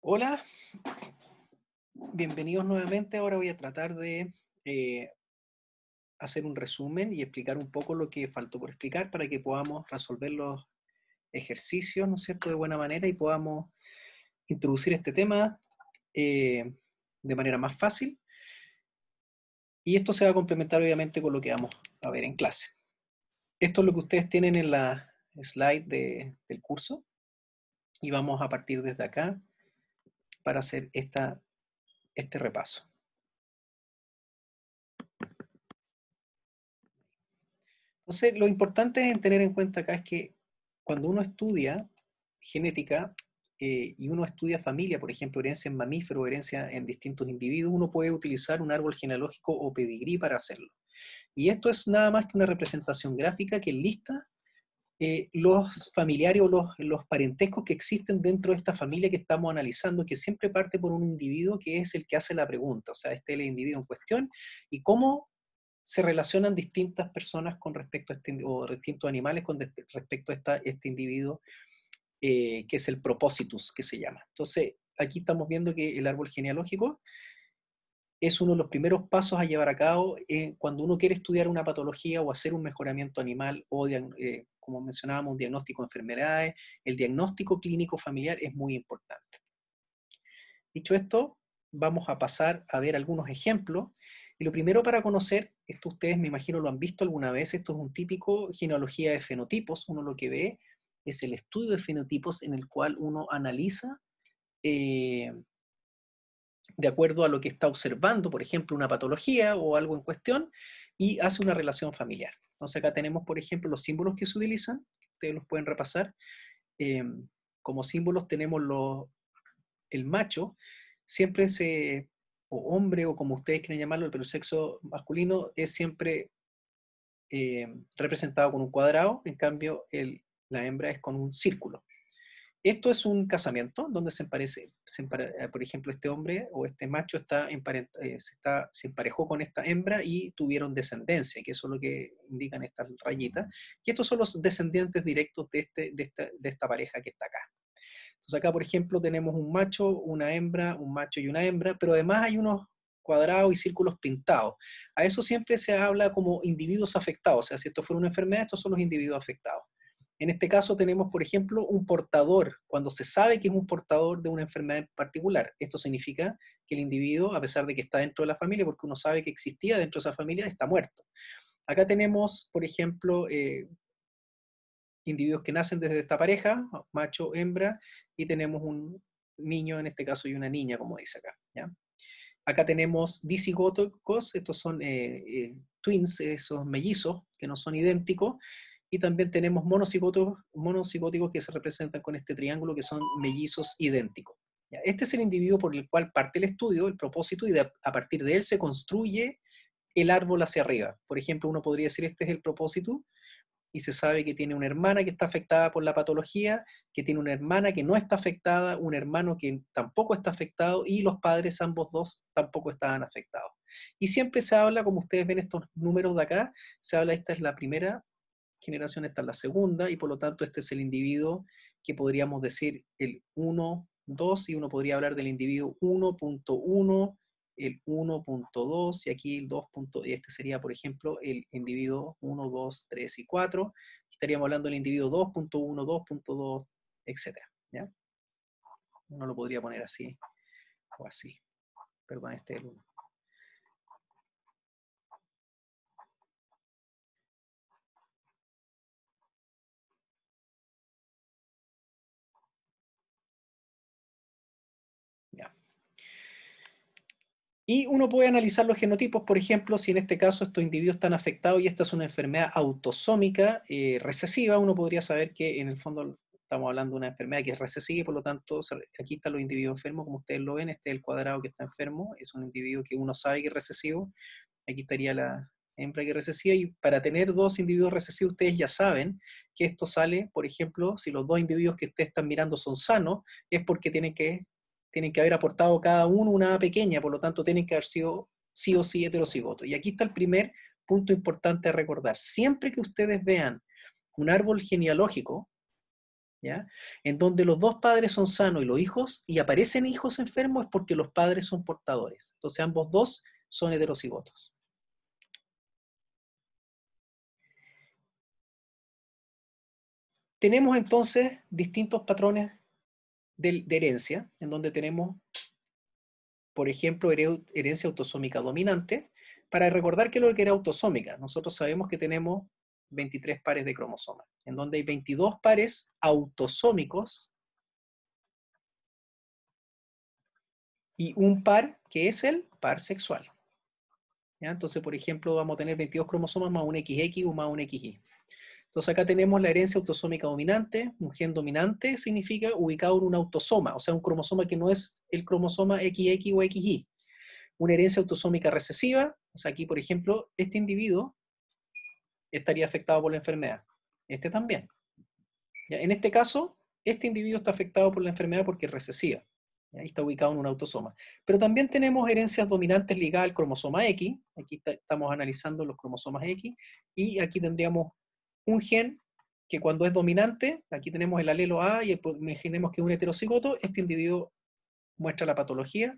Hola, bienvenidos nuevamente. Ahora voy a tratar de eh, hacer un resumen y explicar un poco lo que faltó por explicar para que podamos resolver los ejercicios, ¿no es cierto?, de buena manera y podamos introducir este tema eh, de manera más fácil. Y esto se va a complementar obviamente con lo que vamos a ver en clase. Esto es lo que ustedes tienen en la slide del curso y vamos a partir desde acá para hacer este repaso. Entonces, lo importante en tener en cuenta acá es que cuando uno estudia genética y uno estudia familia, por ejemplo, herencia en mamíferos, herencia en distintos individuos, uno puede utilizar un árbol genealógico o pedigrí para hacerlo. Y esto es nada más que una representación gráfica que lista los familiares o los parentescos que existen dentro de esta familia que estamos analizando, que siempre parte por un individuo que es el que hace la pregunta, o sea, este es el individuo en cuestión, y cómo se relacionan distintas personas con respecto a o distintos animales con respecto a este individuo, que es el propositus, que se llama. Entonces, aquí estamos viendo que el árbol genealógico es uno de los primeros pasos a llevar a cabo cuando uno quiere estudiar una patología o hacer un mejoramiento animal o, como mencionábamos, un diagnóstico de enfermedades. El diagnóstico clínico familiar es muy importante. Dicho esto, vamos a pasar a ver algunos ejemplos. Y lo primero para conocer, esto ustedes me imagino lo han visto alguna vez, esto es un típico genealogía de fenotipos. Uno lo que ve es el estudio de fenotipos en el cual uno analiza eh, de acuerdo a lo que está observando, por ejemplo, una patología o algo en cuestión, y hace una relación familiar. Entonces acá tenemos, por ejemplo, los símbolos que se utilizan, ustedes los pueden repasar. Eh, Como símbolos tenemos el macho, siempre o hombre, o como ustedes quieren llamarlo, pero el sexo masculino es siempre representado con un cuadrado, en cambio la hembra es con un círculo. Esto es un casamiento donde por ejemplo, este hombre o este macho se emparejó con esta hembra y tuvieron descendencia, que eso es lo que indican estas rayitas. Y estos son los descendientes directos de esta pareja que está acá. Entonces acá, por ejemplo, tenemos un macho, una hembra, un macho y una hembra, pero además hay unos cuadrados y círculos pintados. A eso siempre se habla como individuos afectados, o sea, si esto fuera una enfermedad, estos son los individuos afectados. En este caso tenemos, por ejemplo, un portador, cuando se sabe que es un portador de una enfermedad en particular. Esto significa que el individuo, a pesar de que está dentro de la familia, porque uno sabe que existía dentro de esa familia, está muerto. Acá tenemos, por ejemplo, individuos que nacen desde esta pareja, macho, hembra, y tenemos un niño en este caso y una niña, como dice acá, ¿ya? Acá tenemos disigóticos, estos son twins, esos mellizos que no son idénticos, y también tenemos monocigóticos que se representan con este triángulo, que son mellizos idénticos. ¿Ya? Este es el individuo por el cual parte el estudio, el propósito, y a partir de él se construye el árbol hacia arriba. Por ejemplo, uno podría decir, este es el propósito, y se sabe que tiene una hermana que está afectada por la patología, que tiene una hermana que no está afectada, un hermano que tampoco está afectado, y los padres, ambos dos, tampoco estaban afectados. Y siempre se habla, como ustedes ven estos números de acá, se habla, esta es la primera generación, esta es la segunda, y por lo tanto este es el individuo que podríamos decir el 1, 2, y uno podría hablar del individuo 1.1, el 1.2, y aquí el 2. Y este sería, por ejemplo, el individuo 1, 2, 3 y 4. Estaríamos hablando del individuo 2.1, 2.2, etcétera. ¿Ya? Uno lo podría poner así o así. Perdón, este es el 1. ¿Ya? Y uno puede analizar los genotipos, por ejemplo, si en este caso estos individuos están afectados y esta es una enfermedad autosómica recesiva, uno podría saber que en el fondo estamos hablando de una enfermedad que es recesiva y por lo tanto aquí están los individuos enfermos, como ustedes lo ven, este es el cuadrado que está enfermo, es un individuo que uno sabe que es recesivo, aquí estaría la hembra que es recesiva, y para tener dos individuos recesivos ustedes ya saben que esto sale, por ejemplo, si los dos individuos que ustedes están mirando son sanos, es porque tienen que haber aportado cada uno una pequeña, por lo tanto tienen que haber sido sí o sí heterocigotos. Y aquí está el primer punto importante a recordar. Siempre que ustedes vean un árbol genealógico, ¿ya? En donde los dos padres son sanos y los hijos, y aparecen hijos enfermos, es porque los padres son portadores. Entonces ambos dos son heterocigotos. Tenemos entonces distintos patrones de herencia, en donde tenemos, por ejemplo, herencia autosómica dominante. Para recordar qué es lo que era autosómica, nosotros sabemos que tenemos 23 pares de cromosomas, en donde hay 22 pares autosómicos y un par que es el par sexual. ¿Ya? Entonces, por ejemplo, vamos a tener 22 cromosomas más un XX o más un XY. Entonces acá tenemos la herencia autosómica dominante. Un gen dominante significa ubicado en un autosoma, o sea, un cromosoma que no es el cromosoma XX o XY. Una herencia autosómica recesiva, o sea, aquí, por ejemplo, este individuo estaría afectado por la enfermedad. Este también. ¿Ya? En este caso, este individuo está afectado por la enfermedad porque es recesiva. ¿Ya? Y está ubicado en un autosoma. Pero también tenemos herencias dominantes ligadas al cromosoma X. Aquí estamos analizando los cromosomas X. Y aquí tendríamos un gen que cuando es dominante, aquí tenemos el alelo A y imaginemos que es un heterocigoto, este individuo muestra la patología,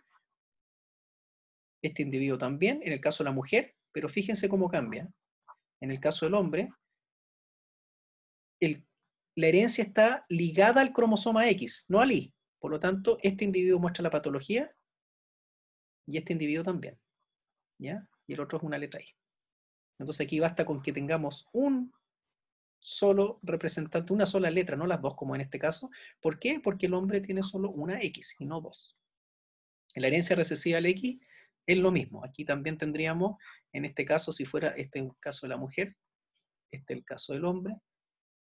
este individuo también, en el caso de la mujer, pero fíjense cómo cambia. En el caso del hombre, el, la herencia está ligada al cromosoma X, no al Y. Por lo tanto, este individuo muestra la patología y este individuo también. ¿Ya? Y el otro es una letra I. Entonces aquí basta con que tengamos un solo representante, una sola letra, no las dos como en este caso. ¿Por qué? Porque el hombre tiene solo una X y no dos. En la herencia recesiva del X es lo mismo. Aquí también tendríamos, en este caso, si fuera este el caso de la mujer, este el caso del hombre,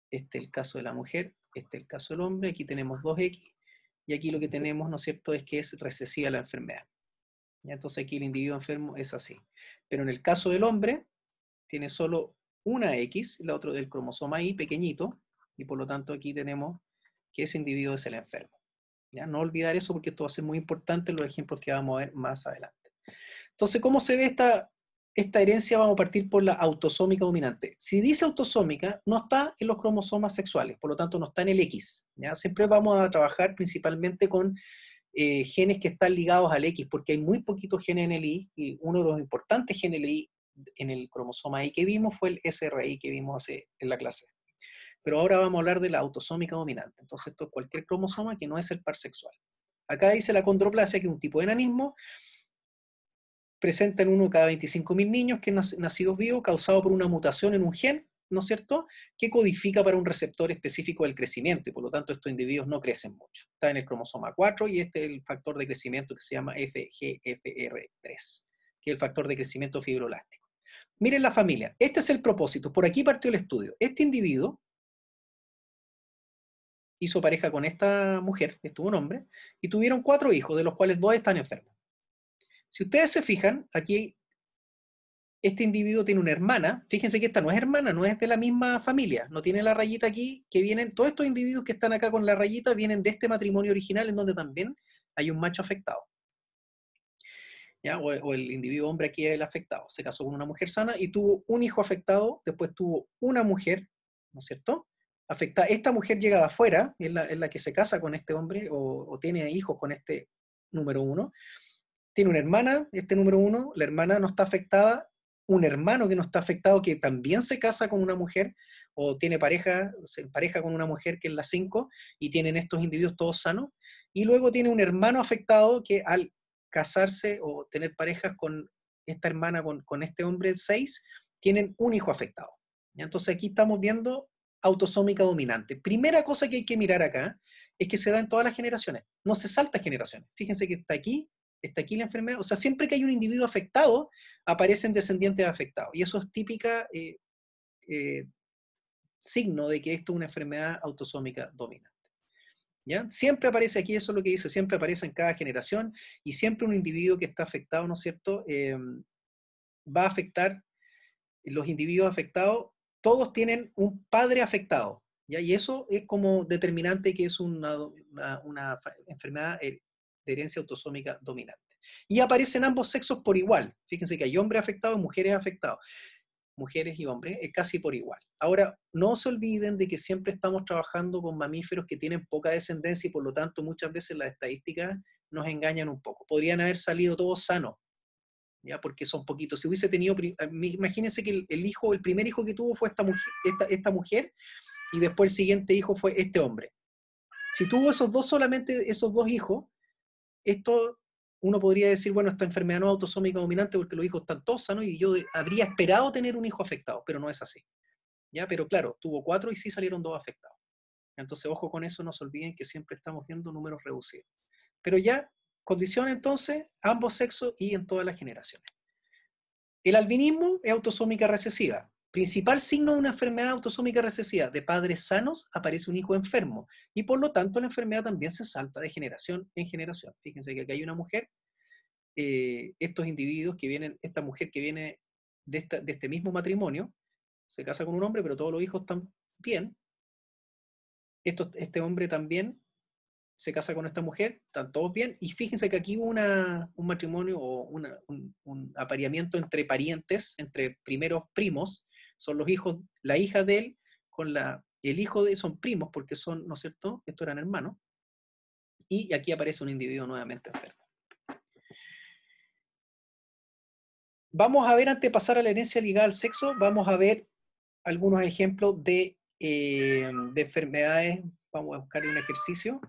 este el caso de la mujer, este el caso del hombre, aquí tenemos dos X, y aquí lo que tenemos, ¿no es cierto?, es que es recesiva la enfermedad. ¿Ya? Entonces aquí el individuo enfermo es así. Pero en el caso del hombre, tiene solo una X, la otra del cromosoma Y pequeñito, y por lo tanto aquí tenemos que ese individuo es el enfermo. ¿Ya? No olvidar eso porque esto va a ser muy importante en los ejemplos que vamos a ver más adelante. Entonces, ¿cómo se ve esta herencia? Vamos a partir por la autosómica dominante. Si dice autosómica, no está en los cromosomas sexuales, por lo tanto no está en el X. ¿Ya? Siempre vamos a trabajar principalmente con genes que están ligados al X, porque hay muy poquitos genes en el Y, y uno de los importantes genes en el cromosoma Y que vimos fue el SRI que vimos en la clase. Pero ahora vamos a hablar de la autosómica dominante. Entonces esto es cualquier cromosoma que no es el par sexual. Acá dice la condroplasia, que es un tipo de enanismo, presenta en uno cada 25.000 niños que nacidos vivos, causado por una mutación en un gen, ¿no es cierto?, que codifica para un receptor específico del crecimiento, y por lo tanto estos individuos no crecen mucho. Está en el cromosoma 4 y este es el factor de crecimiento que se llama FGFR3, que es el factor de crecimiento fibroelástico. Miren la familia, este es el propósito, por aquí partió el estudio. Este individuo hizo pareja con esta mujer, estuvo un hombre, y tuvieron 4 hijos, de los cuales 2 están enfermos. Si ustedes se fijan, aquí este individuo tiene una hermana, fíjense que esta no es hermana, no es de la misma familia, no tiene la rayita aquí, que vienen, todos estos individuos que están acá con la rayita vienen de este matrimonio original en donde también hay un macho afectado. ¿Ya? O el individuo hombre aquí es el afectado, se casó con una mujer sana y tuvo un hijo afectado, después tuvo una mujer, ¿no es cierto?, afectada. Esta mujer llega de afuera, es la que se casa con este hombre o tiene hijos con este número 1. Tiene una hermana, este número 1, la hermana no está afectada, un hermano que no está afectado, que también se casa con una mujer, o tiene pareja, se empareja con una mujer que es la 5, y tienen estos individuos todos sanos, y luego tiene un hermano afectado que al casarse o tener parejas con esta hermana, con este hombre 6, tienen un hijo afectado. ¿Ya? Entonces aquí estamos viendo autosómica dominante. Primera cosa que hay que mirar acá es que se da en todas las generaciones, no se salta generaciones. Fíjense que está aquí la enfermedad, o sea, siempre que hay un individuo afectado, aparecen descendientes afectados, y eso es típica signo de que esto es una enfermedad autosómica dominante. ¿Ya? Siempre aparece aquí, eso es lo que dice, siempre aparece en cada generación, y siempre un individuo que está afectado, ¿no es cierto?, va a afectar, los individuos afectados, todos tienen un padre afectado, ¿ya? Y eso es como determinante que es una enfermedad de herencia autosómica dominante. Y aparecen ambos sexos por igual. Fíjense que hay hombres afectados y mujeres afectados. mujeres y hombres, es casi por igual. Ahora, no se olviden de que siempre estamos trabajando con mamíferos que tienen poca descendencia y por lo tanto muchas veces las estadísticas nos engañan un poco. Podrían haber salido todos sanos, ¿ya? Porque son poquitos. Si hubiese tenido, imagínense que el primer hijo que tuvo fue esta mujer y después el siguiente hijo fue este hombre. Si tuvo solamente esos dos hijos, esto uno podría decir, bueno, esta enfermedad no es autosómica dominante porque los hijos están todos sanos y yo habría esperado tener un hijo afectado, pero no es así. ¿Ya? Pero claro, tuvo 4 y sí salieron 2 afectados. Entonces, ojo con eso, no se olviden que siempre estamos viendo números reducidos. Pero ya, condición entonces, ambos sexos y en todas las generaciones. El albinismo es autosómica recesiva. Principal signo de una enfermedad autosómica recesiva, de padres sanos aparece un hijo enfermo y por lo tanto la enfermedad también se salta de generación en generación. Fíjense que aquí hay una mujer, estos individuos que vienen, esta mujer que viene de este mismo matrimonio, se casa con un hombre, pero todos los hijos están bien. Este hombre también se casa con esta mujer, están todos bien, y fíjense que aquí hubo un matrimonio o un apareamiento entre parientes, entre primeros primos, son los hijos, la hija de él con el hijo de él, son primos porque son, ¿no es cierto? Estos eran hermanos, y aquí aparece un individuo nuevamente enfermo. Vamos a ver, antes de pasar a la herencia ligada al sexo, vamos a ver algunos ejemplos de enfermedades. Vamos a buscar un ejercicio.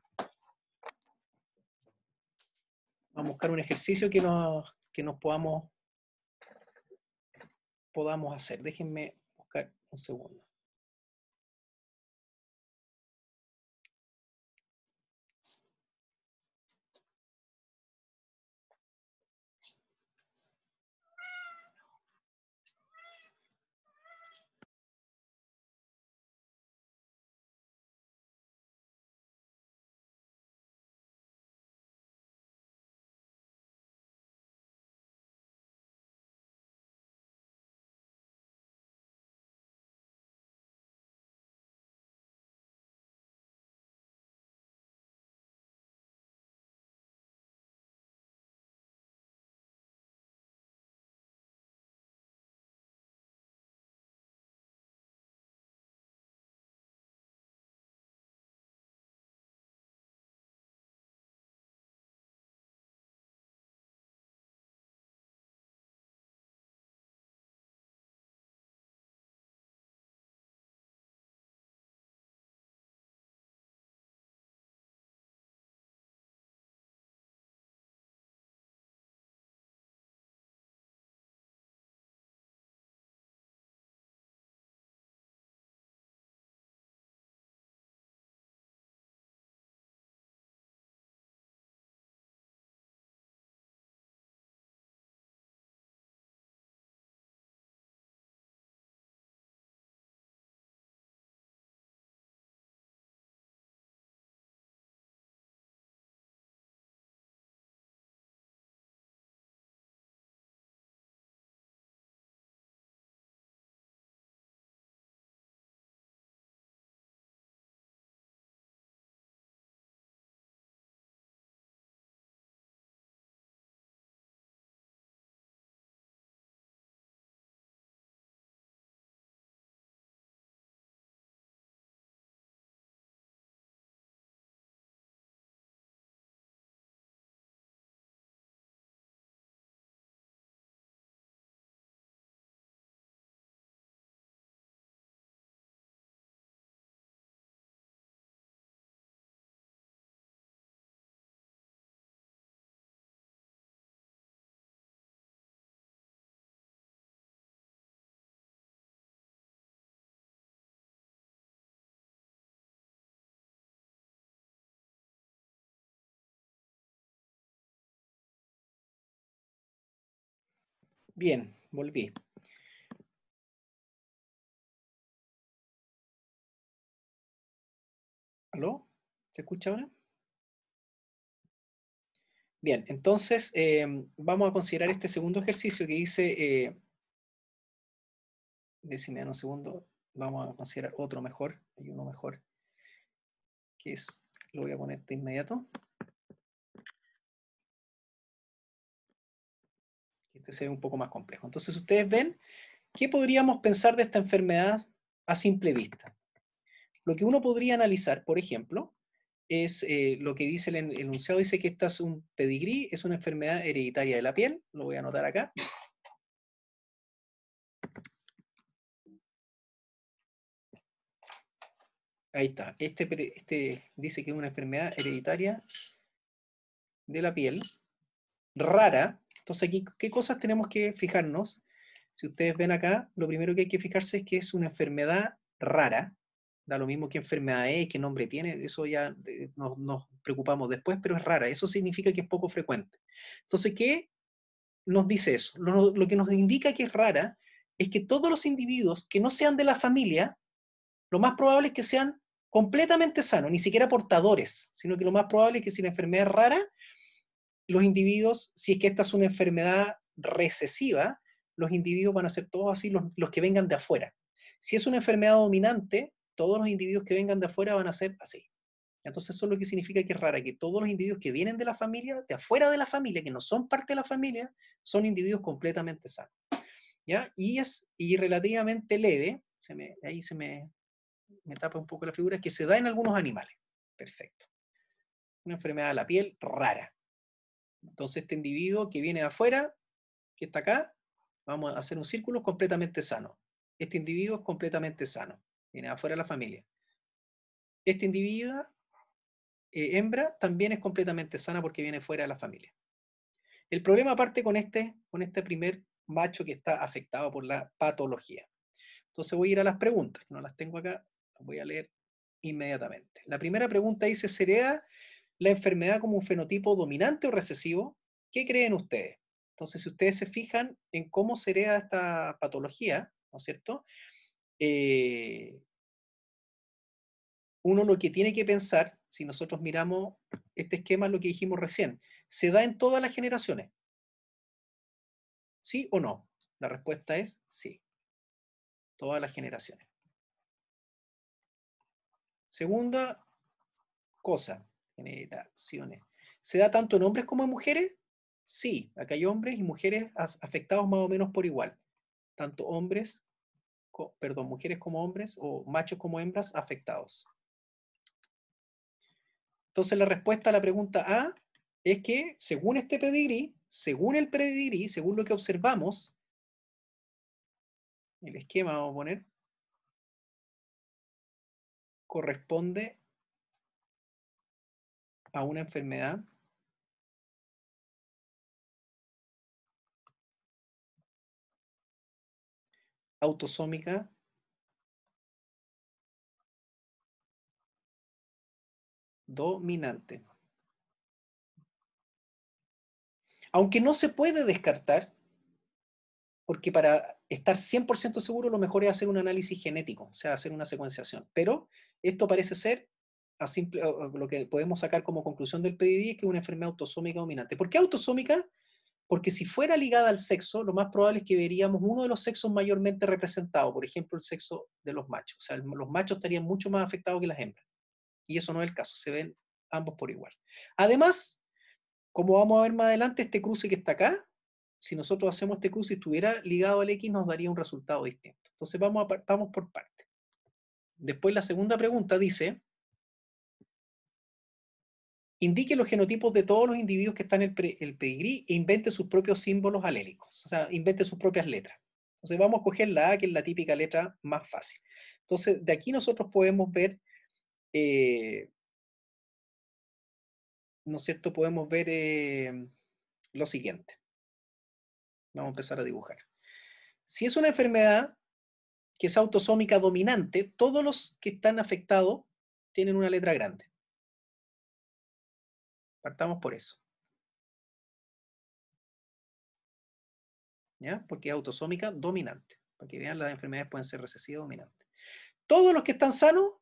Vamos a buscar un ejercicio que nos podamos hacer. Déjenme buscar un segundo. Bien, volví. ¿Aló? ¿Se escucha ahora? Bien, entonces vamos a considerar este segundo ejercicio que dice, decime un segundo, vamos a considerar otro mejor, hay uno mejor, que es, lo voy a poner de inmediato. Este se ve un poco más complejo. Entonces ustedes ven ¿Qué podríamos pensar de esta enfermedad a simple vista? Lo que uno podría analizar, por ejemplo, es lo que dice el enunciado, dice que esta es un pedigrí, es una enfermedad hereditaria de la piel, lo voy a anotar acá. Ahí está, este dice que es una enfermedad hereditaria de la piel, rara. Entonces aquí, ¿qué cosas tenemos que fijarnos? Si ustedes ven acá, lo primero que hay que fijarse es que es una enfermedad rara, da lo mismo qué enfermedad es, qué nombre tiene, eso ya nos preocupamos después, pero es rara, eso significa que es poco frecuente. Entonces, ¿qué nos dice eso? Lo que nos indica que es rara es que todos los individuos que no sean de la familia, lo más probable es que sean completamente sanos, ni siquiera portadores, sino que lo más probable es que si la enfermedad es rara, los individuos, si es que esta es una enfermedad recesiva, los individuos van a ser todos así los que vengan de afuera. Si es una enfermedad dominante, todos los individuos que vengan de afuera van a ser así. Entonces eso es lo que significa que es rara, que todos los individuos que vienen de la familia, de afuera de la familia, que no son parte de la familia, son individuos completamente sanos. ¿Ya? Y relativamente leve, ahí me tapa un poco la figura, que se da en algunos animales. Perfecto. Una enfermedad de la piel rara. Entonces este individuo que viene de afuera, que está acá, vamos a hacer un círculo completamente sano. Este individuo es completamente sano, viene de afuera de la familia. Este individuo, hembra, también es completamente sana porque viene fuera de la familia. El problema parte con este primer macho que está afectado por la patología. Entonces voy a ir a las preguntas, que no las tengo acá, las voy a leer inmediatamente. La primera pregunta dice, ¿se hereda la enfermedad como un fenotipo dominante o recesivo? ¿Qué creen ustedes? Entonces, si ustedes se fijan en cómo se hereda esta patología, ¿no es cierto? Eh, Uno lo que tiene que pensar, si nosotros miramos este esquema, es lo que dijimos recién, ¿se da en todas las generaciones? ¿Sí o no? La respuesta es sí, todas las generaciones. Segunda cosa, generaciones. ¿Se da tanto en hombres como en mujeres? Sí, acá hay hombres y mujeres afectados más o menos por igual. Tanto hombres, perdón, mujeres como hombres o machos como hembras afectados. Entonces la respuesta a la pregunta A es que según este pedigrí, según el pedigrí, según lo que observamos, el esquema vamos a poner, corresponde a una enfermedad autosómica dominante. Aunque no se puede descartar, porque para estar 100% seguro lo mejor es hacer un análisis genético, o sea, hacer una secuenciación. Pero esto parece ser, lo que podemos sacar como conclusión del PDD es que es una enfermedad autosómica dominante. ¿Por qué autosómica? Porque si fuera ligada al sexo, lo más probable es que veríamos uno de los sexos mayormente representado, por ejemplo, el sexo de los machos. O sea, los machos estarían mucho más afectados que las hembras. Y eso no es el caso, se ven ambos por igual. Además, como vamos a ver más adelante, este cruce que está acá, si nosotros hacemos este cruce y estuviera ligado al X, nos daría un resultado distinto. Entonces vamos por partes. Después la segunda pregunta dice, indique los genotipos de todos los individuos que están en el pedigrí e invente sus propios símbolos alélicos, o sea, invente sus propias letras. Entonces vamos a coger la A, que es la típica letra más fácil. Entonces, de aquí nosotros podemos ver, ¿no es cierto? Podemos ver lo siguiente. Vamos a empezar a dibujar. Si es una enfermedad que es autosómica dominante, todos los que están afectados tienen una letra grande. Partamos por eso. ¿Ya? Porque es autosómica dominante. Para que vean, las enfermedades pueden ser recesivas o dominantes. Todos los que están sanos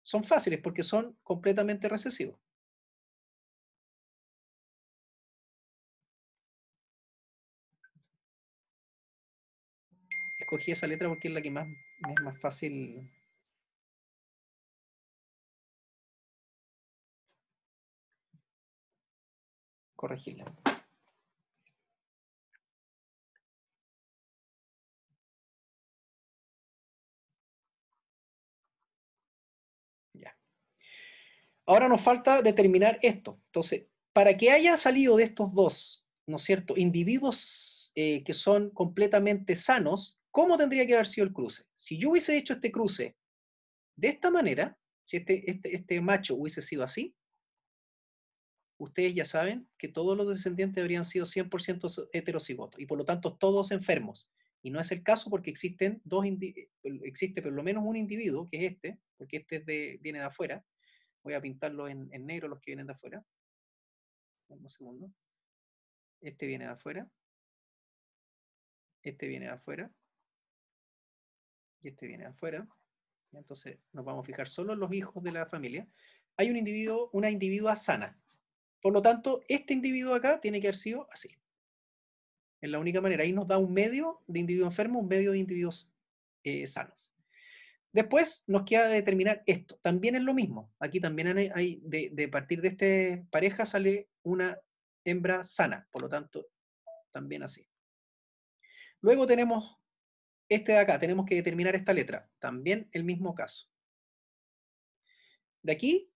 son fáciles porque son completamente recesivos. Escogí esa letra porque es la que más me es más fácil corregirla. Ahora nos falta determinar esto. Entonces, para que haya salido de estos dos, ¿no es cierto?, individuos que son completamente sanos, ¿cómo tendría que haber sido el cruce? Si yo hubiese hecho este cruce de esta manera, si este macho hubiese sido así, ustedes ya saben que todos los descendientes habrían sido 100% heterocigotos y por lo tanto todos enfermos. Y no es el caso porque existe por lo menos un individuo, que es este, porque viene de afuera. Voy a pintarlo en negro los que vienen de afuera. Un segundo. Este viene de afuera. Este viene de afuera. Y este viene de afuera. Entonces nos vamos a fijar solo en los hijos de la familia. Hay un individuo, una individua sana. Por lo tanto, este individuo acá tiene que haber sido así. Es la única manera. Ahí nos da un medio de individuo enfermo, un medio de individuos sanos. Después nos queda determinar esto. También es lo mismo. Aquí también de partir de esta pareja sale una hembra sana. Por lo tanto, también así. Luego tenemos este de acá. Tenemos que determinar esta letra. También el mismo caso. De aquí,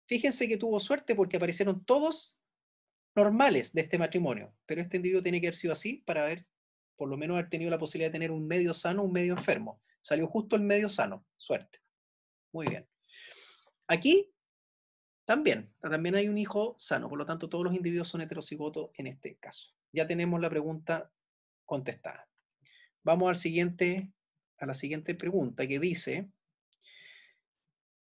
fíjense que tuvo suerte porque aparecieron todos normales de este matrimonio. Pero este individuo tiene que haber sido así para haber, por lo menos, haber tenido la posibilidad de tener un medio sano, un medio enfermo. Salió justo el medio sano. Suerte. Muy bien. Aquí también hay un hijo sano, por lo tanto todos los individuos son heterocigotos en este caso. Ya tenemos la pregunta contestada. Vamos a la siguiente pregunta que dice,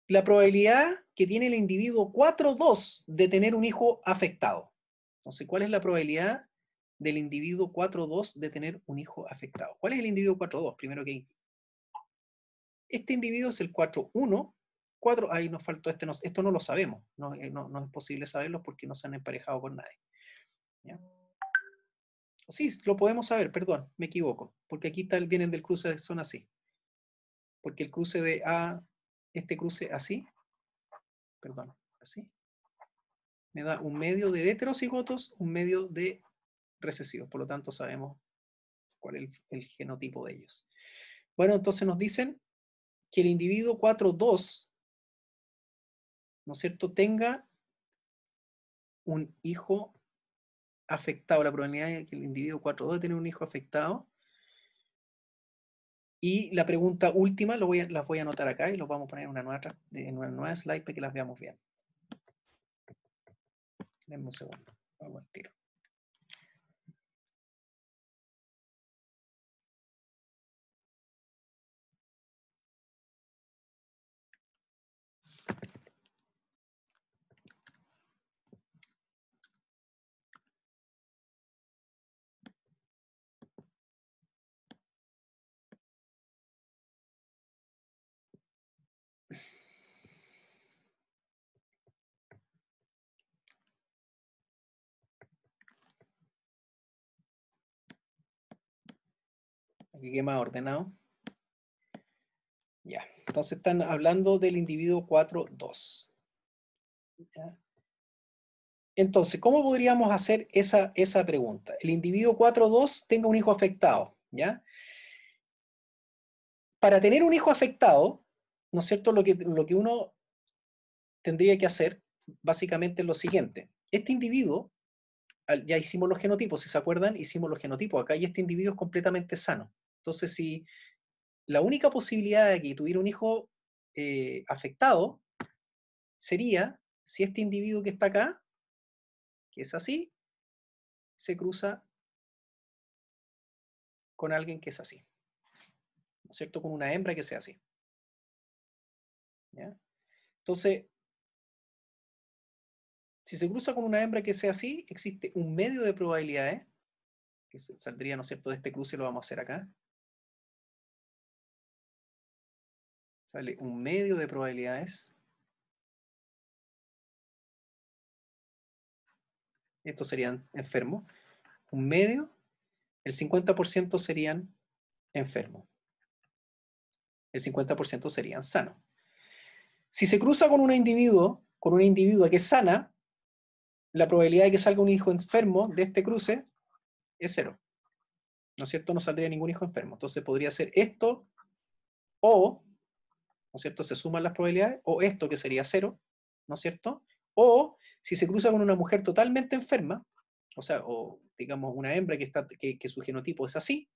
la probabilidad que tiene el individuo 4,2 de tener un hijo afectado. Entonces, ¿cuál es la probabilidad del individuo 4,2 de tener un hijo afectado? ¿Cuál es el individuo 4,2? Primero que este individuo es el 4,1. Ahí nos faltó esto no lo sabemos, no es posible saberlo porque no se han emparejado con nadie. ¿Ya? O sí, lo podemos saber, perdón, me equivoco, porque aquí vienen del cruce, son así. Porque el cruce de A, este cruce así, perdón, así, me da un medio de heterocigotos, un medio de recesivos, por lo tanto sabemos cuál es el genotipo de ellos. Bueno, entonces nos dicen que el individuo 4,2, ¿no es cierto?, tenga un hijo afectado, la probabilidad de que el individuo 4,2 tenga un hijo afectado. Y la pregunta última las voy a anotar acá y los vamos a poner en una nueva slide para que las veamos bien. Denme un segundo, vamos al tiro. Aquí queda más ordenado. Ya, entonces están hablando del individuo 4,2. Entonces, ¿cómo podríamos hacer esa pregunta? El individuo 4,2 tenga un hijo afectado, ¿ya? Para tener un hijo afectado, ¿no es cierto? Lo que uno tendría que hacer, básicamente, es lo siguiente. Este individuo, ya hicimos los genotipos, si se acuerdan, hicimos los genotipos acá, y este individuo es completamente sano. Entonces, si la única posibilidad de que tuviera un hijo afectado sería si este individuo que está acá, que es así, se cruza con alguien que es así, ¿no es cierto? Con una hembra que sea así. ¿Ya? Entonces, si se cruza con una hembra que sea así, existe un medio de probabilidades, que saldría, ¿no es cierto?, de este cruce, lo vamos a hacer acá. Sale un medio de probabilidades. Estos serían enfermos. Un medio, el 50% serían enfermos. El 50% serían sanos. Si se cruza con un individuo, que es sana, la probabilidad de que salga un hijo enfermo de este cruce es 0. ¿No es cierto? No saldría ningún hijo enfermo. Entonces podría ser esto o, ¿no es cierto? Se suman las probabilidades, o esto que sería 0, ¿no es cierto? O si se cruza con una mujer totalmente enferma, o sea, o digamos una hembra que su genotipo es así,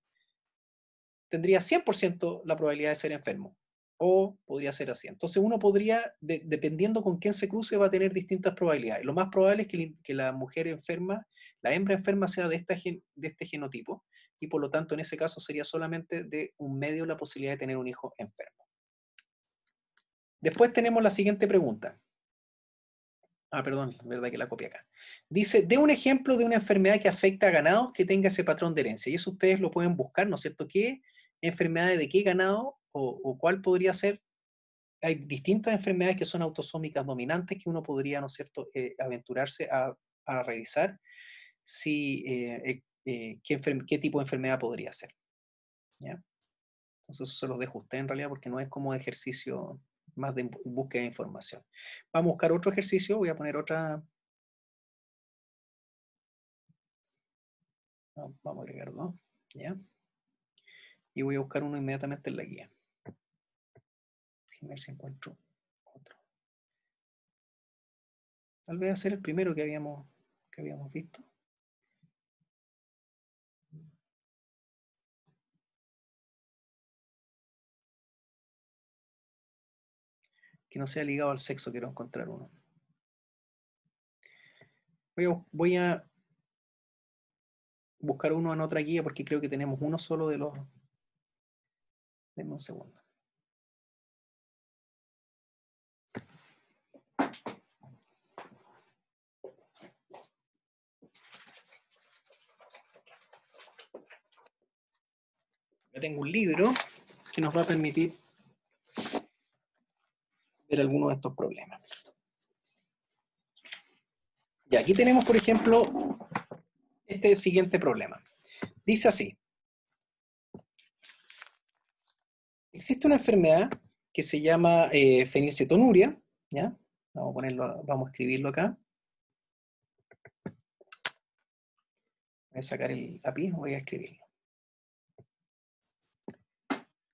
tendría 100% la probabilidad de ser enfermo. O podría ser así. Entonces uno podría, dependiendo con quién se cruce, va a tener distintas probabilidades. Lo más probable es que la mujer enferma, la hembra enferma sea de este genotipo, y por lo tanto en ese caso sería solamente de un medio la posibilidad de tener un hijo enfermo. Después tenemos la siguiente pregunta. Ah, perdón, la verdad que la copié acá. Dice, de un ejemplo de una enfermedad que afecta a ganados que tenga ese patrón de herencia. Y eso ustedes lo pueden buscar, ¿no es cierto? ¿Qué enfermedades de qué ganado o cuál podría ser? Hay distintas enfermedades que son autosómicas dominantes que uno podría, ¿no es cierto?, aventurarse a revisar si, qué tipo de enfermedad podría ser. ¿Ya? Entonces eso se los dejo a usted en realidad porque no es como ejercicio más de búsqueda de información. Vamos a buscar otro ejercicio, voy a poner otra. Vamos a agregar dos, ¿ya? Y voy a buscar uno inmediatamente en la guía. Déjame ver si encuentro otro. Tal vez hacer el primero que habíamos visto. Que no sea ligado al sexo, quiero encontrar uno. Voy a buscar uno en otra guía porque creo que tenemos uno solo de los. Denme un segundo. Ya tengo un libro que nos va a permitir ver algunos de estos problemas. Y aquí tenemos, por ejemplo, este siguiente problema. Dice así. Existe una enfermedad que se llama fenilcetonuria, ¿ya? Vamos a escribirlo acá. Voy a sacar el lápiz, voy a escribirlo.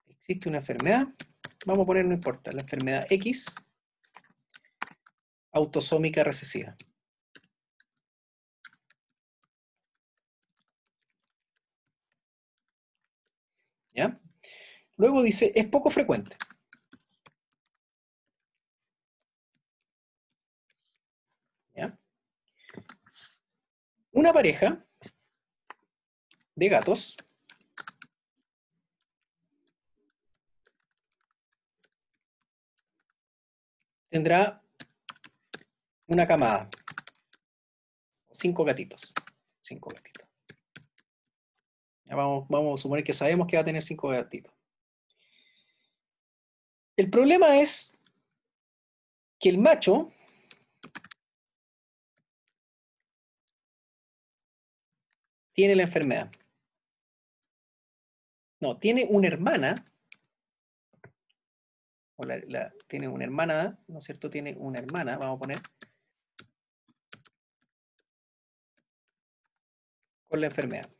Existe una enfermedad, vamos a poner, no importa, la enfermedad X, autosómica recesiva. ¿Ya? Luego dice, es poco frecuente. ¿Ya? Una pareja de gatos tendrá una camada, 5 gatitos. 5 gatitos. Ya vamos a suponer que sabemos que va a tener 5 gatitos. El problema es que el macho tiene la enfermedad. No, tiene una hermana, o tiene una hermana, ¿no es cierto? Tiene una hermana, vamos a poner, con la enfermedad.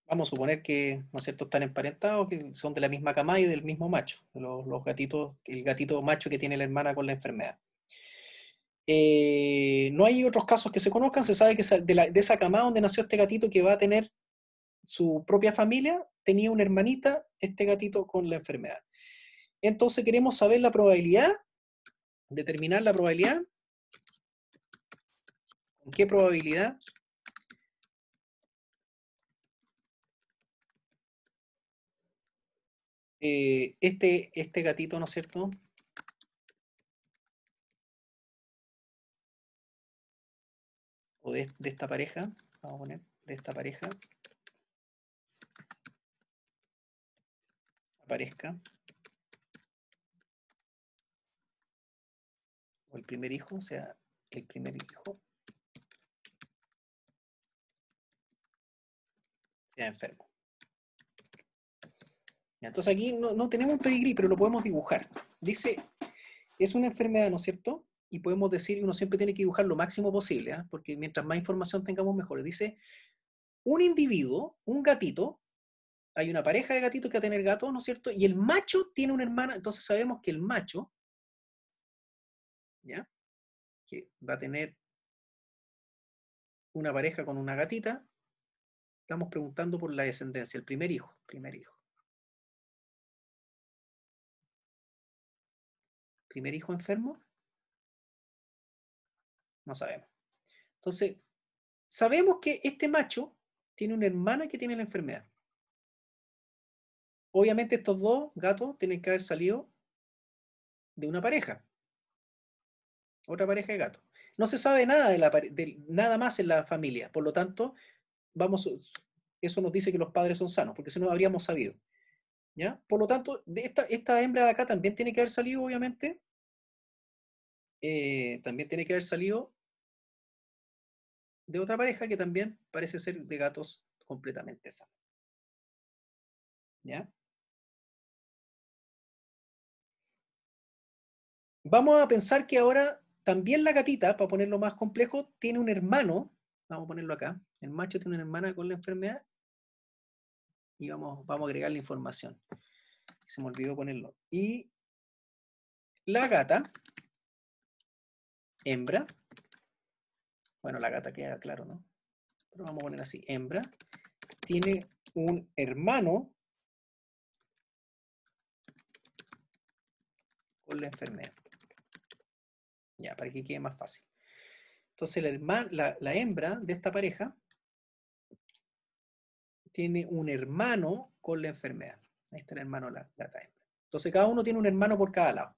Vamos a suponer que, ¿no es cierto?, están emparentados, que son de la misma camada y del mismo macho, los gatitos, el gatito macho que tiene la hermana con la enfermedad. No hay otros casos que se conozcan, se sabe que de esa camada donde nació este gatito que va a tener su propia familia, tenía una hermanita, este gatito con la enfermedad. Entonces queremos saber la probabilidad, determinar la probabilidad, con qué probabilidad este gatito, ¿no es cierto?, o de esta pareja, vamos a poner, de esta pareja, aparezca, o el primer hijo, o sea, el primer hijo sea enfermo. Entonces aquí no tenemos un pedigrí, pero lo podemos dibujar. Dice, es una enfermedad, ¿no es cierto? Y podemos decir, uno siempre tiene que dibujar lo máximo posible, ¿eh? Porque mientras más información tengamos, mejor. Dice, un individuo, un gatito, hay una pareja de gatitos que va a tener gatos, ¿no es cierto? Y el macho tiene una hermana, entonces sabemos que el macho, ¿ya? Que va a tener una pareja con una gatita, estamos preguntando por la descendencia, el primer hijo, primer hijo. ¿Primer hijo enfermo? No sabemos. Entonces, sabemos que este macho tiene una hermana que tiene la enfermedad. Obviamente estos dos gatos tienen que haber salido de una pareja, otra pareja de gatos. No se sabe nada de nada más en la familia, por lo tanto, eso nos dice que los padres son sanos, porque si no habríamos sabido. ¿Ya? Por lo tanto, esta hembra de acá también tiene que haber salido, obviamente, también tiene que haber salido de otra pareja que también parece ser de gatos completamente sanos. ¿Ya? Vamos a pensar que ahora también la gatita, para ponerlo más complejo, tiene un hermano, vamos a ponerlo acá, el macho tiene una hermana con la enfermedad y vamos a agregar la información. Se me olvidó ponerlo. Y la gata, hembra, bueno, la gata queda claro, ¿no? Pero vamos a poner así, hembra, tiene un hermano con la enfermedad. Ya, para que quede más fácil. Entonces la hembra de esta pareja tiene un hermano con la enfermedad. Ahí está el hermano de la gata hembra. Entonces cada uno tiene un hermano por cada lado.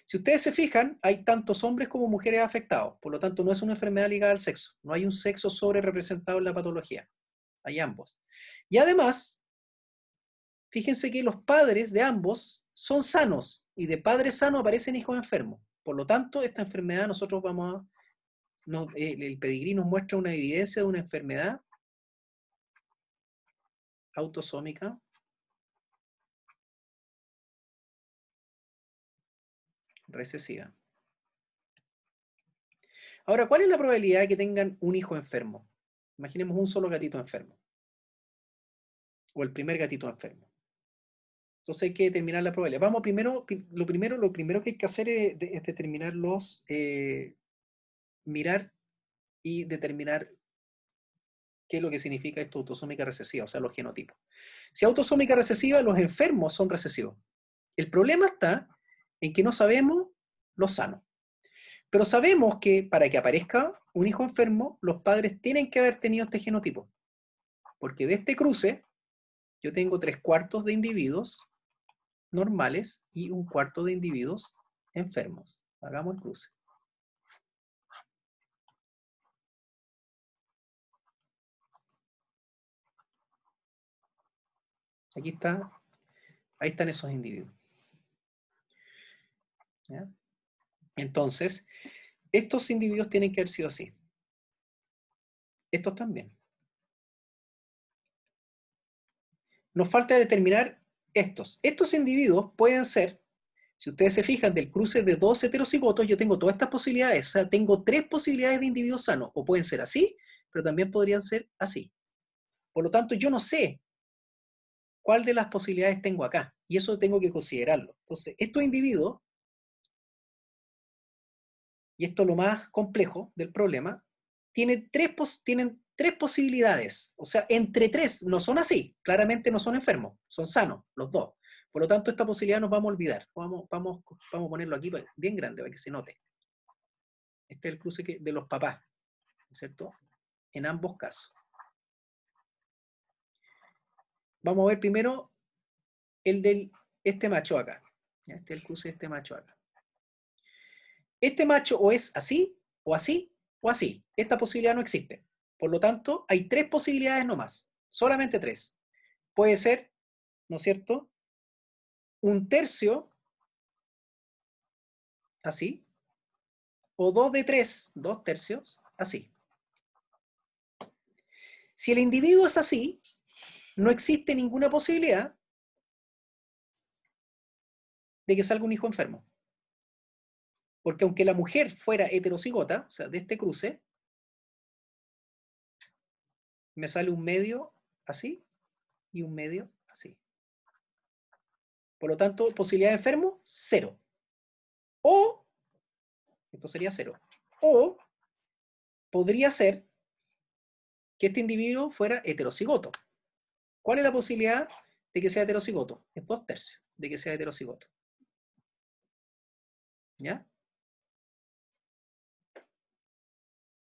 Si ustedes se fijan, hay tantos hombres como mujeres afectados. Por lo tanto, no es una enfermedad ligada al sexo. No hay un sexo sobre representado en la patología. Hay ambos. Y además, fíjense que los padres de ambos son sanos. Y de padres sanos aparecen hijos enfermos. Por lo tanto, esta enfermedad nosotros vamos a... el pedigrí nos muestra una evidencia de una enfermedad autosómica recesiva. Ahora, ¿cuál es la probabilidad de que tengan un hijo enfermo? Imaginemos un solo gatito enfermo. O el primer gatito enfermo. Entonces hay que determinar la probabilidad. Vamos lo primero que hay que hacer es determinar mirar y determinar qué es lo que significa esto autosómica recesiva, o sea, los genotipos. Si autosómica recesiva, los enfermos son recesivos. El problema está en que no sabemos los sanos. Pero sabemos que para que aparezca un hijo enfermo, los padres tienen que haber tenido este genotipo. Porque de este cruce, yo tengo 3/4 de individuos normales y 1/4 de individuos enfermos. Hagamos el cruce. Aquí está, ahí están esos individuos. ¿Ya? Entonces, estos individuos tienen que haber sido así. Estos también. Nos falta determinar estos. Estos individuos pueden ser, si ustedes se fijan, del cruce de dos heterocigotos, yo tengo todas estas posibilidades. O sea, tengo 3 posibilidades de individuos sanos. O pueden ser así, pero también podrían ser así. Por lo tanto, yo no sé cuál de las posibilidades tengo acá. Y eso tengo que considerarlo. Entonces, estos individuos, y esto es lo más complejo del problema, tienen tres posibilidades. O sea, entre tres, no son así. Claramente no son enfermos, son sanos, los dos. Por lo tanto, esta posibilidad nos vamos a olvidar. Vamos a ponerlo aquí bien grande para que se note. Este es el cruce de los papás, ¿cierto? En ambos casos. Vamos a ver primero el de este macho acá. Este es el cruce de este macho acá. Este macho o es así, o así, o así. Esta posibilidad no existe. Por lo tanto, hay 3 posibilidades nomás. Solamente 3. Puede ser, ¿no es cierto? 1/3 así, o 2 de 3, 2/3 así. Si el individuo es así, no existe ninguna posibilidad de que salga un hijo enfermo. Porque aunque la mujer fuera heterocigota, o sea, de este cruce, me sale un medio así y un medio Así. Por lo tanto, posibilidad de enfermo, 0. O, esto sería 0. O podría ser que este individuo fuera heterocigoto. ¿Cuál es la posibilidad de que sea heterocigoto? Es 2/3 de que sea heterocigoto. ¿Ya?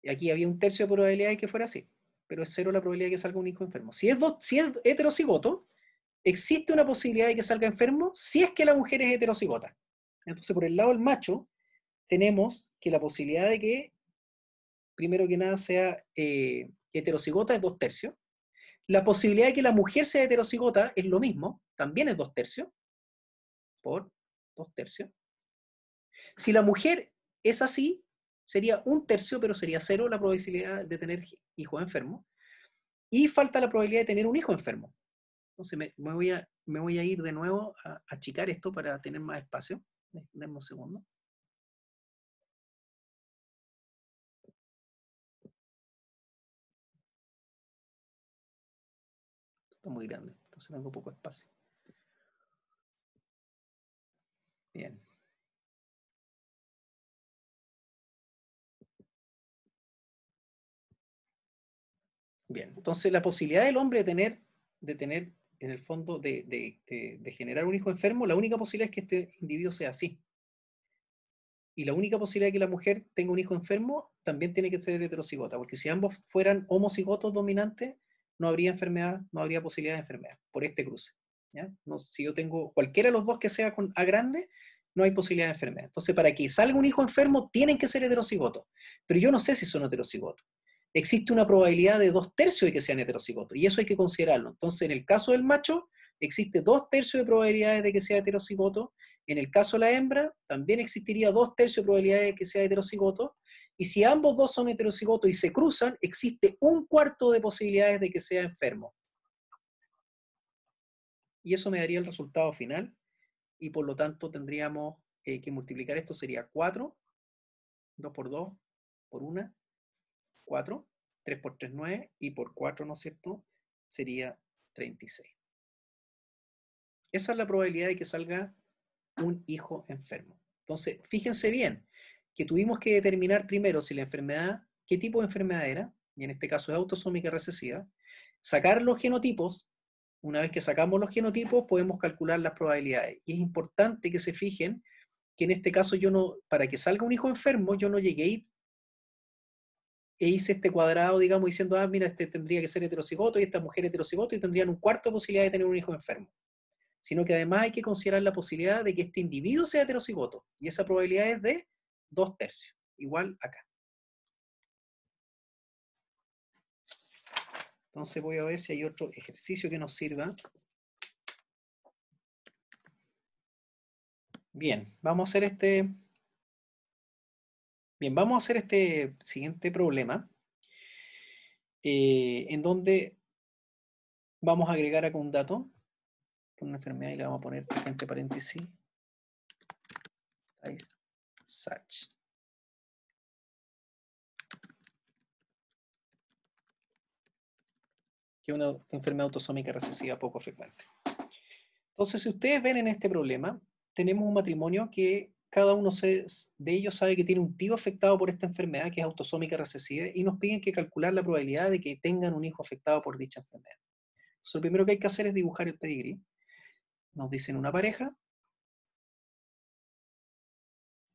Y aquí había 1/3 de probabilidad de que fuera así, pero es 0 la probabilidad de que salga un hijo enfermo. Si es heterocigoto, existe una posibilidad de que salga enfermo si es que la mujer es heterocigota. Entonces, por el lado del macho, tenemos que la posibilidad de que, primero que nada, sea heterocigota es 2/3. La posibilidad de que la mujer sea heterocigota es lo mismo, también es 2/3 por 2/3. Si la mujer es así, sería 1/3, pero sería 0 la probabilidad de tener hijos enfermos. Y falta la probabilidad de tener un hijo enfermo. Entonces me voy a ir de nuevo a achicar esto para tener más espacio. Denme un segundo. Está muy grande, entonces tengo poco espacio. Bien. Bien, entonces la posibilidad del hombre de tener en el fondo, de generar un hijo enfermo, la única posibilidad es que este individuo sea así. Y la única posibilidad de que la mujer tenga un hijo enfermo también tiene que ser heterocigota, porque si ambos fueran homocigotos dominantes, no habría enfermedad, no habría posibilidad de enfermedad por este cruce. ¿Ya? No, si yo tengo cualquiera de los dos que sea con A grande, no hay posibilidad de enfermedad. Entonces, para que salga un hijo enfermo, tienen que ser heterocigotos. Pero yo no sé si son heterocigotos. Existe una probabilidad de 2/3 de que sean heterocigotos, y eso hay que considerarlo. Entonces, en el caso del macho, existe 2/3 de probabilidades de que sea heterocigoto. En el caso de la hembra, también existiría 2/3 de probabilidades de que sea heterocigoto. Y si ambos dos son heterocigotos y se cruzan, existe 1/4 de posibilidades de que sea enfermo. Y eso me daría el resultado final. Y por lo tanto tendríamos que multiplicar esto, sería 4, 2 por 2, por 1, 4, 3 por 3, 9, y por 4, ¿no es cierto?, sería 36. Esa es la probabilidad de que salga un hijo enfermo. Entonces, fíjense bien, que tuvimos que determinar primero si la enfermedad, qué tipo de enfermedad era, y en este caso es autosómica recesiva, sacar los genotipos. Una vez que sacamos los genotipos, podemos calcular las probabilidades. Y es importante que se fijen que en este caso yo no, para que salga un hijo enfermo, yo no llegué e hice este cuadrado, digamos, diciendo, ah, mira, este tendría que ser heterocigoto y esta mujer heterocigoto y tendrían 1/4 de posibilidad de tener un hijo enfermo. Sino que además hay que considerar la posibilidad de que este individuo sea heterocigoto. Y esa probabilidad es de 2/3, igual acá. Entonces voy a ver si hay otro ejercicio que nos sirva. Bien, vamos a hacer este siguiente problema, en donde vamos a agregar acá un dato con una enfermedad y le vamos a poner entre paréntesis such, que es una enfermedad autosómica recesiva poco frecuente. Entonces, si ustedes ven en este problema, tenemos un matrimonio que cada uno de ellos sabe que tiene un tío afectado por esta enfermedad, que es autosómica recesiva, y nos piden que calcular la probabilidad de que tengan un hijo afectado por dicha enfermedad. Entonces, lo primero que hay que hacer es dibujar el pedigrí. Nos dicen una pareja.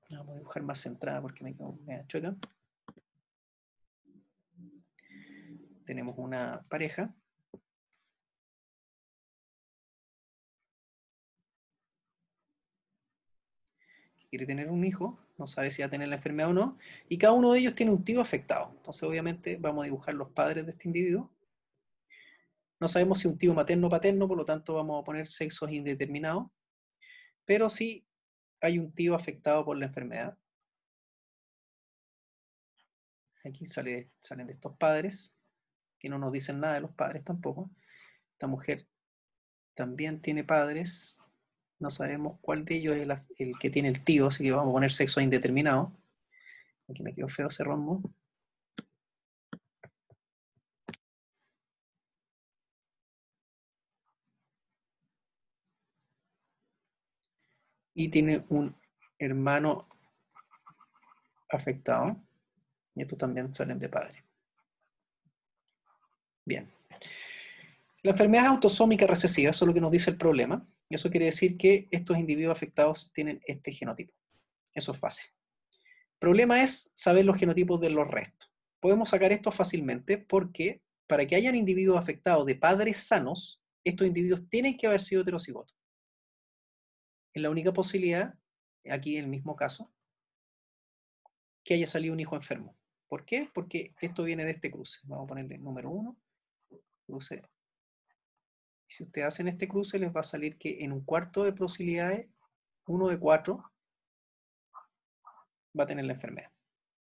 Vamos a dibujar más centrada porque me quedo medio chueca. Tenemos una pareja que quiere tener un hijo, no sabe si va a tener la enfermedad o no, y cada uno de ellos tiene un tío afectado. Entonces, obviamente, vamos a dibujar los padres de este individuo. No sabemos si un tío materno o paterno, por lo tanto vamos a poner sexos indeterminados, pero sí hay un tío afectado por la enfermedad. Aquí salen de estos padres, que no nos dicen nada de los padres tampoco. Esta mujer también tiene padres, no sabemos cuál de ellos es el que tiene el tío, así que vamos a poner sexo indeterminado. Aquí me quedó feo ese rombo. y tiene un hermano afectado. Y estos también salen de padre. Bien. La enfermedad es autosómica recesiva, eso es lo que nos dice el problema. Eso quiere decir que estos individuos afectados tienen este genotipo. Eso es fácil. El problema es saber los genotipos de los restos. Podemos sacar esto fácilmente porque para que hayan individuos afectados de padres sanos, estos individuos tienen que haber sido heterocigotos. Es la única posibilidad, aquí en el mismo caso, que haya salido un hijo enfermo. ¿Por qué? Porque esto viene de este cruce. Vamos a ponerle número 1, cruce. Y si ustedes hacen este cruce, les va a salir que en un cuarto de posibilidades, 1 de 4 va a tener la enfermedad.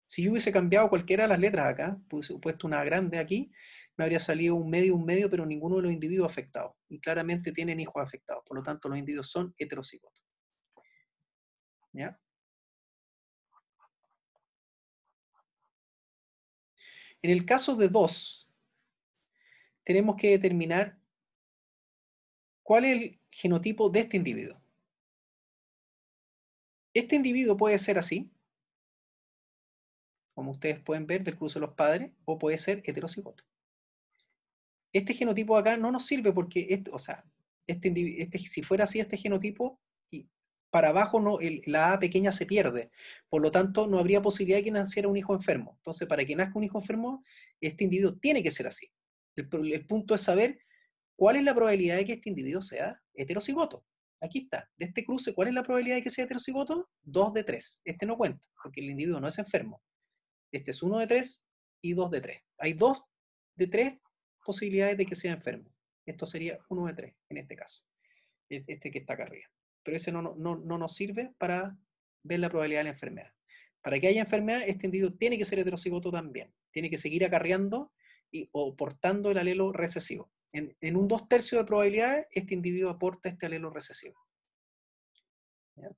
Si yo hubiese cambiado cualquiera de las letras acá, puesto una grande aquí, me habría salido un medio, pero ninguno de los individuos afectados. Y claramente tienen hijos afectados. Por lo tanto, los individuos son heterocigotos. ¿Ya? En el caso de 2, tenemos que determinar cuál es el genotipo de este individuo. Este individuo puede ser así, como ustedes pueden ver, del cruce de los padres, o puede ser heterocigoto. Este genotipo acá no nos sirve porque, si fuera así este genotipo, y para abajo no, la A pequeña se pierde. Por lo tanto, no habría posibilidad de que naciera un hijo enfermo. Entonces, para que nazca un hijo enfermo, este individuo tiene que ser así. El punto es saber cuál es la probabilidad de que este individuo sea heterocigoto. Aquí está. De este cruce, ¿cuál es la probabilidad de que sea heterocigoto? 2 de 3. Este no cuenta, porque el individuo no es enfermo. Este es 1 de 3 y 2 de 3. Hay 2 de 3 posibilidades de que sea enfermo. Esto sería 1 de 3 en este caso. Este que está acá arriba. Pero ese no nos sirve para ver la probabilidad de la enfermedad. Para que haya enfermedad, este individuo tiene que ser heterocigoto también. Tiene que seguir acarreando o portando el alelo recesivo. En un 2/3 de probabilidades, este individuo aporta este alelo recesivo. ¿Ya?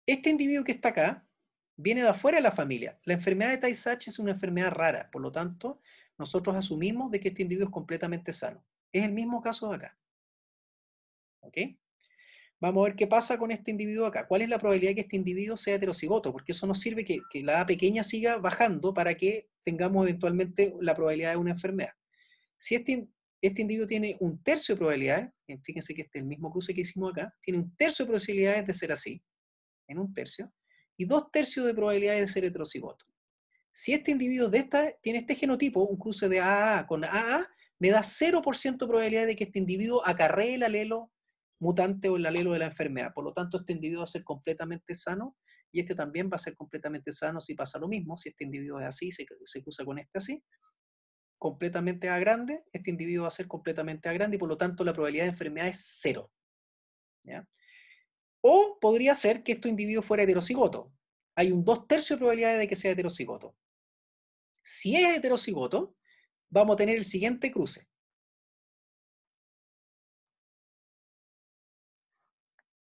Este individuo que está acá viene de afuera de la familia. La enfermedad de Tay-Sachs es una enfermedad rara, por lo tanto, nosotros asumimos de que este individuo es completamente sano. Es el mismo caso de acá. ¿Ok? Vamos a ver qué pasa con este individuo acá. ¿Cuál es la probabilidad de que este individuo sea heterocigoto? Porque eso nos sirve que la A pequeña siga bajando para que tengamos eventualmente la probabilidad de una enfermedad. Si este individuo tiene 1/3 de probabilidades, fíjense que este es el mismo cruce que hicimos acá, tiene 1/3 de posibilidades de ser así, en 1/3, y 2/3 de probabilidades de ser heterocigoto. Si este individuo tiene este genotipo, un cruce de AAA con AA, me da 0% de probabilidad de que este individuo acarree el alelo mutante o el alelo de la enfermedad. Por lo tanto, este individuo va a ser completamente sano y este también va a ser completamente sano si pasa lo mismo. Si este individuo es así, se cruza con este así, completamente A grande, este individuo va a ser completamente A grande y por lo tanto la probabilidad de enfermedad es 0. ¿Ya? O podría ser que este individuo fuera heterocigoto. Hay un 2/3 de probabilidad de que sea heterocigoto. Si es heterocigoto, vamos a tener el siguiente cruce.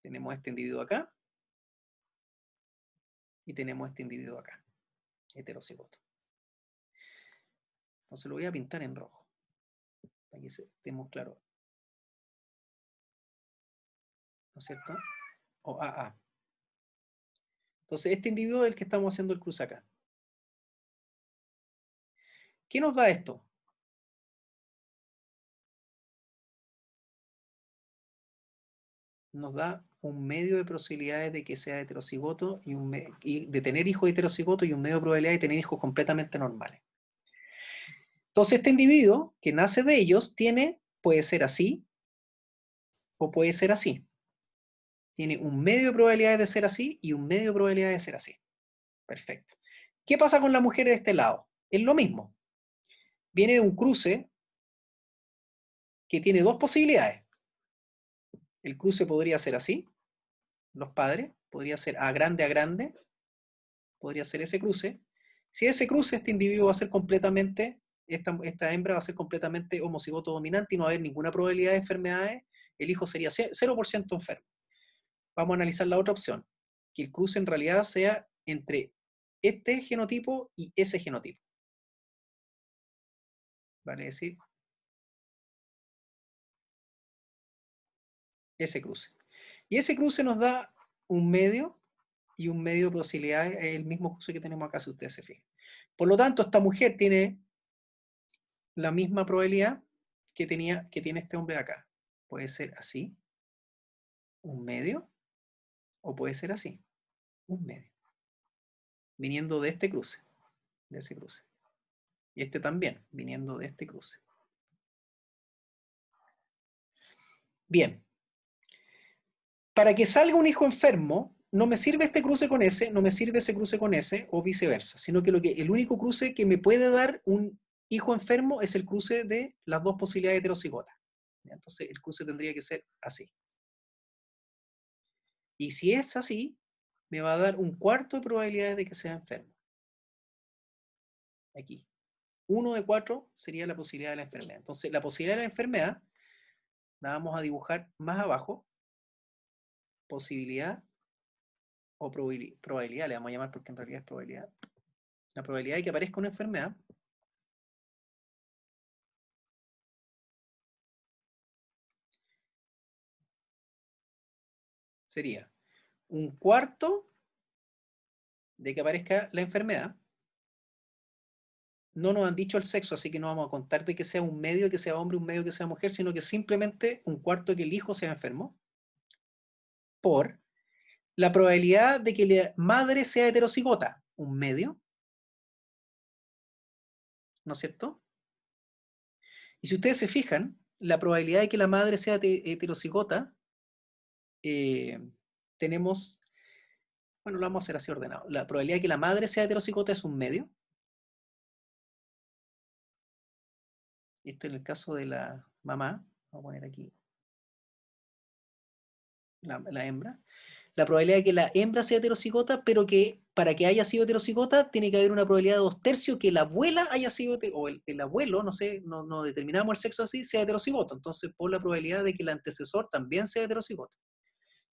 Tenemos este individuo acá y tenemos este individuo acá, heterocigoto. Entonces lo voy a pintar en rojo, para que estemos claros. ¿No es cierto? O AA. Entonces este individuo es el que estamos haciendo el cruce acá. ¿Qué nos da esto? Nos da un medio de posibilidades de que sea heterocigoto y de tener hijos heterocigotos y un medio de probabilidad de tener hijos completamente normales. Entonces este individuo que nace de ellos puede ser así o puede ser así. Tiene un medio de probabilidades de ser así y un medio de probabilidades de ser así. Perfecto. ¿Qué pasa con la mujer de este lado? Es lo mismo. Viene de un cruce que tiene 2 posibilidades. El cruce podría ser así, los padres, podría ser A grande, podría ser ese cruce. Si ese cruce, este individuo va a ser completamente, esta hembra va a ser completamente homocigoto dominante y no va a haber ninguna probabilidad de enfermedades, el hijo sería 0% enfermo. Vamos a analizar la otra opción, que el cruce en realidad sea entre este genotipo y ese genotipo. Vale decir, ese cruce. Y ese cruce nos da un medio y un medio de posibilidades, es el mismo cruce que tenemos acá, si ustedes se fijan. Por lo tanto, esta mujer tiene la misma probabilidad que tiene este hombre de acá. Puede ser así, un medio, o puede ser así, un medio. Viniendo de este cruce, de ese cruce. Y este también, viniendo de este cruce. Bien. Para que salga un hijo enfermo, no me sirve este cruce con ese, no me sirve ese cruce con ese, o viceversa, sino que el único cruce que me puede dar un hijo enfermo es el cruce de las dos posibilidades heterocigotas. Entonces el cruce tendría que ser así. Y si es así, me va a dar un cuarto de probabilidades de que sea enfermo. Aquí. 1 de 4 sería la posibilidad de la enfermedad. Entonces la posibilidad de la enfermedad la vamos a dibujar más abajo. Posibilidad o probabilidad, le vamos a llamar porque en realidad es probabilidad. La probabilidad de que aparezca una enfermedad sería un cuarto de que aparezca la enfermedad. No nos han dicho el sexo, así que no vamos a contar de que sea un medio que sea hombre, un medio que sea mujer, sino que simplemente un cuarto de que el hijo sea enfermo, por la probabilidad de que la madre sea heterocigota, un medio, ¿no es cierto? Y si ustedes se fijan, la probabilidad de que la madre sea heterocigota, eh, tenemos, bueno, lo vamos a hacer así ordenado. La probabilidad de que la madre sea heterocigota es un medio. Esto en el caso de la mamá, vamos a poner aquí la hembra. La probabilidad de que la hembra sea heterocigota, pero que para que haya sido heterocigota tiene que haber una probabilidad de 2/3 que la abuela haya sido, o el abuelo, no sé, no determinamos el sexo así, sea heterocigoto. Entonces, por la probabilidad de que el antecesor también sea heterocigoto.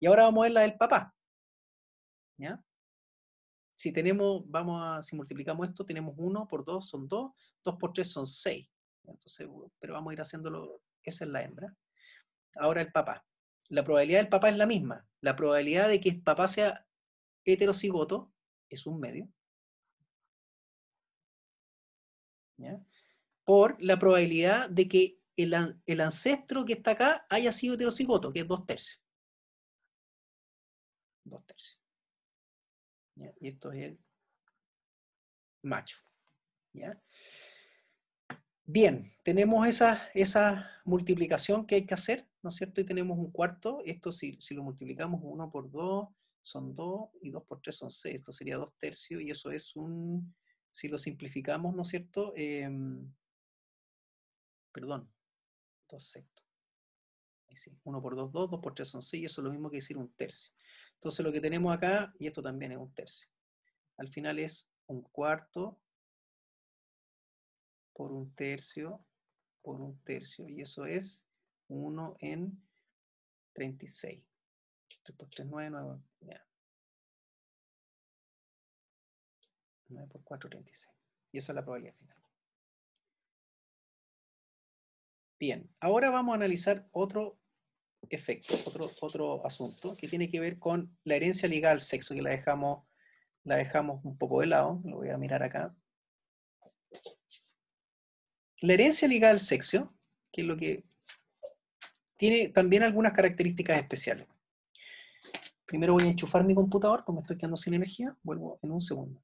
Y ahora vamos a ver la del papá. ¿Ya? Si tenemos, si multiplicamos esto, tenemos 1 por 2 son 2, 2 por 3 son 6. Entonces, pero vamos a ir haciéndolo, esa es la hembra. Ahora el papá. La probabilidad del papá es la misma. La probabilidad de que el papá sea heterocigoto es un medio, ¿ya? Por la probabilidad de que el ancestro que está acá haya sido heterocigoto, que es 2/3. 2/3. ¿Ya? Y esto es el macho. ¿Ya? Bien, tenemos esa multiplicación que hay que hacer, ¿no es cierto? Y tenemos un cuarto. Esto si lo multiplicamos 1 por 2 son 2 y 2 por 3 son 6. Esto sería 2/3 y eso es si lo simplificamos, ¿no es cierto? Perdón, 2/6. Ahí sí, 1 por 2, 2, 2 por 3 son 6, y eso es lo mismo que decir un tercio. Entonces lo que tenemos acá, y esto también es un tercio, al final es un cuarto por un tercio por un tercio, y eso es 1 en 36. 3 por 3, 9, 9, ya. 9 por 4, 36. Y esa es la probabilidad final. Bien, ahora vamos a analizar otro efecto, otro asunto que tiene que ver con la herencia ligada al sexo, que la dejamos un poco de lado. Lo voy a mirar acá. La herencia ligada al sexo, que es lo que tiene también algunas características especiales. Primero voy a enchufar mi computador, como estoy quedando sin energía, vuelvo en un segundo.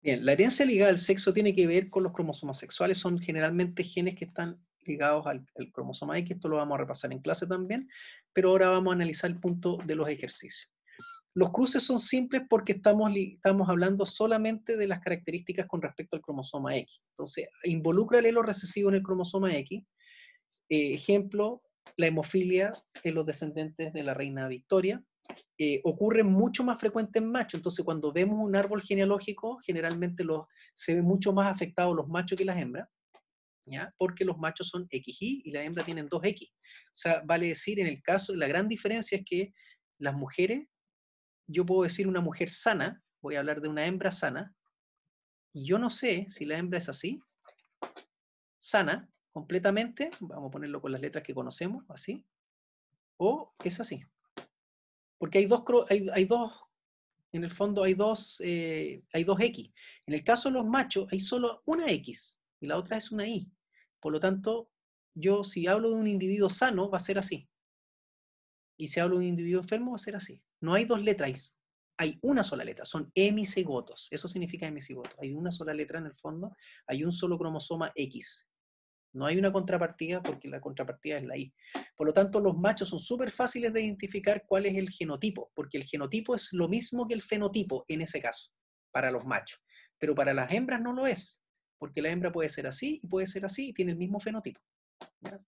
Bien, la herencia ligada al sexo tiene que ver con los cromosomas sexuales, son generalmente genes que están ligados al cromosoma X, esto lo vamos a repasar en clase también, pero ahora vamos a analizar el punto de los ejercicios. Los cruces son simples porque estamos hablando solamente de las características con respecto al cromosoma X. Entonces, involucra el hilo recesivo en el cromosoma X. Ejemplo, la hemofilia en los descendientes de la reina Victoria. ocurre mucho más frecuente en machos. Entonces, cuando vemos un árbol genealógico, generalmente se ven mucho más afectados los machos que las hembras, ¿ya? Porque los machos son XY y las hembras tienen 2X. O sea, vale decir, en el caso, la gran diferencia es que las mujeres, yo puedo decir una mujer sana, voy a hablar de una hembra sana, y yo no sé si la hembra es así, sana, completamente, vamos a ponerlo con las letras que conocemos, así, o es así. Porque hay dos, en el fondo hay dos X. En el caso de los machos hay solo una X y la otra es una Y. Por lo tanto, yo si hablo de un individuo sano va a ser así. Y si hablo de un individuo enfermo va a ser así. No hay dos letras, hay una sola letra, son hemicigotos. Eso significa hemicigotos. Hay una sola letra en el fondo, hay un solo cromosoma X. No hay una contrapartida porque la contrapartida es la Y. Por lo tanto, los machos son súper fáciles de identificar cuál es el genotipo, porque el genotipo es lo mismo que el fenotipo en ese caso, para los machos. Pero para las hembras no lo es, porque la hembra puede ser así y puede ser así y tiene el mismo fenotipo. ¿Ya?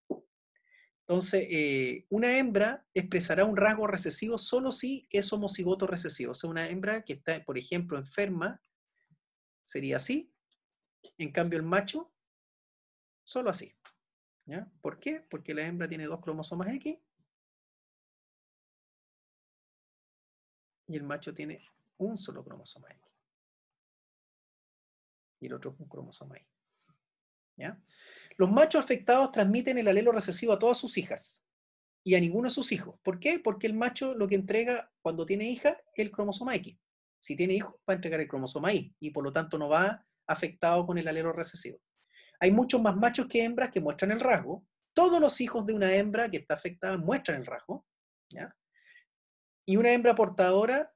Entonces, una hembra expresará un rasgo recesivo solo si es homocigoto recesivo. O sea, una hembra que está, por ejemplo, enferma, sería así. En cambio, el macho, solo así. ¿Ya? ¿Por qué? Porque la hembra tiene dos cromosomas X y el macho tiene un solo cromosoma X. Y el otro es un cromosoma Y. ¿Ya? Los machos afectados transmiten el alelo recesivo a todas sus hijas y a ninguno de sus hijos. ¿Por qué? Porque el macho lo que entrega cuando tiene hija es el cromosoma X. Si tiene hijos, va a entregar el cromosoma Y y por lo tanto no va afectado con el alelo recesivo. Hay muchos más machos que hembras que muestran el rasgo. Todos los hijos de una hembra que está afectada muestran el rasgo. ¿Ya? Y una hembra portadora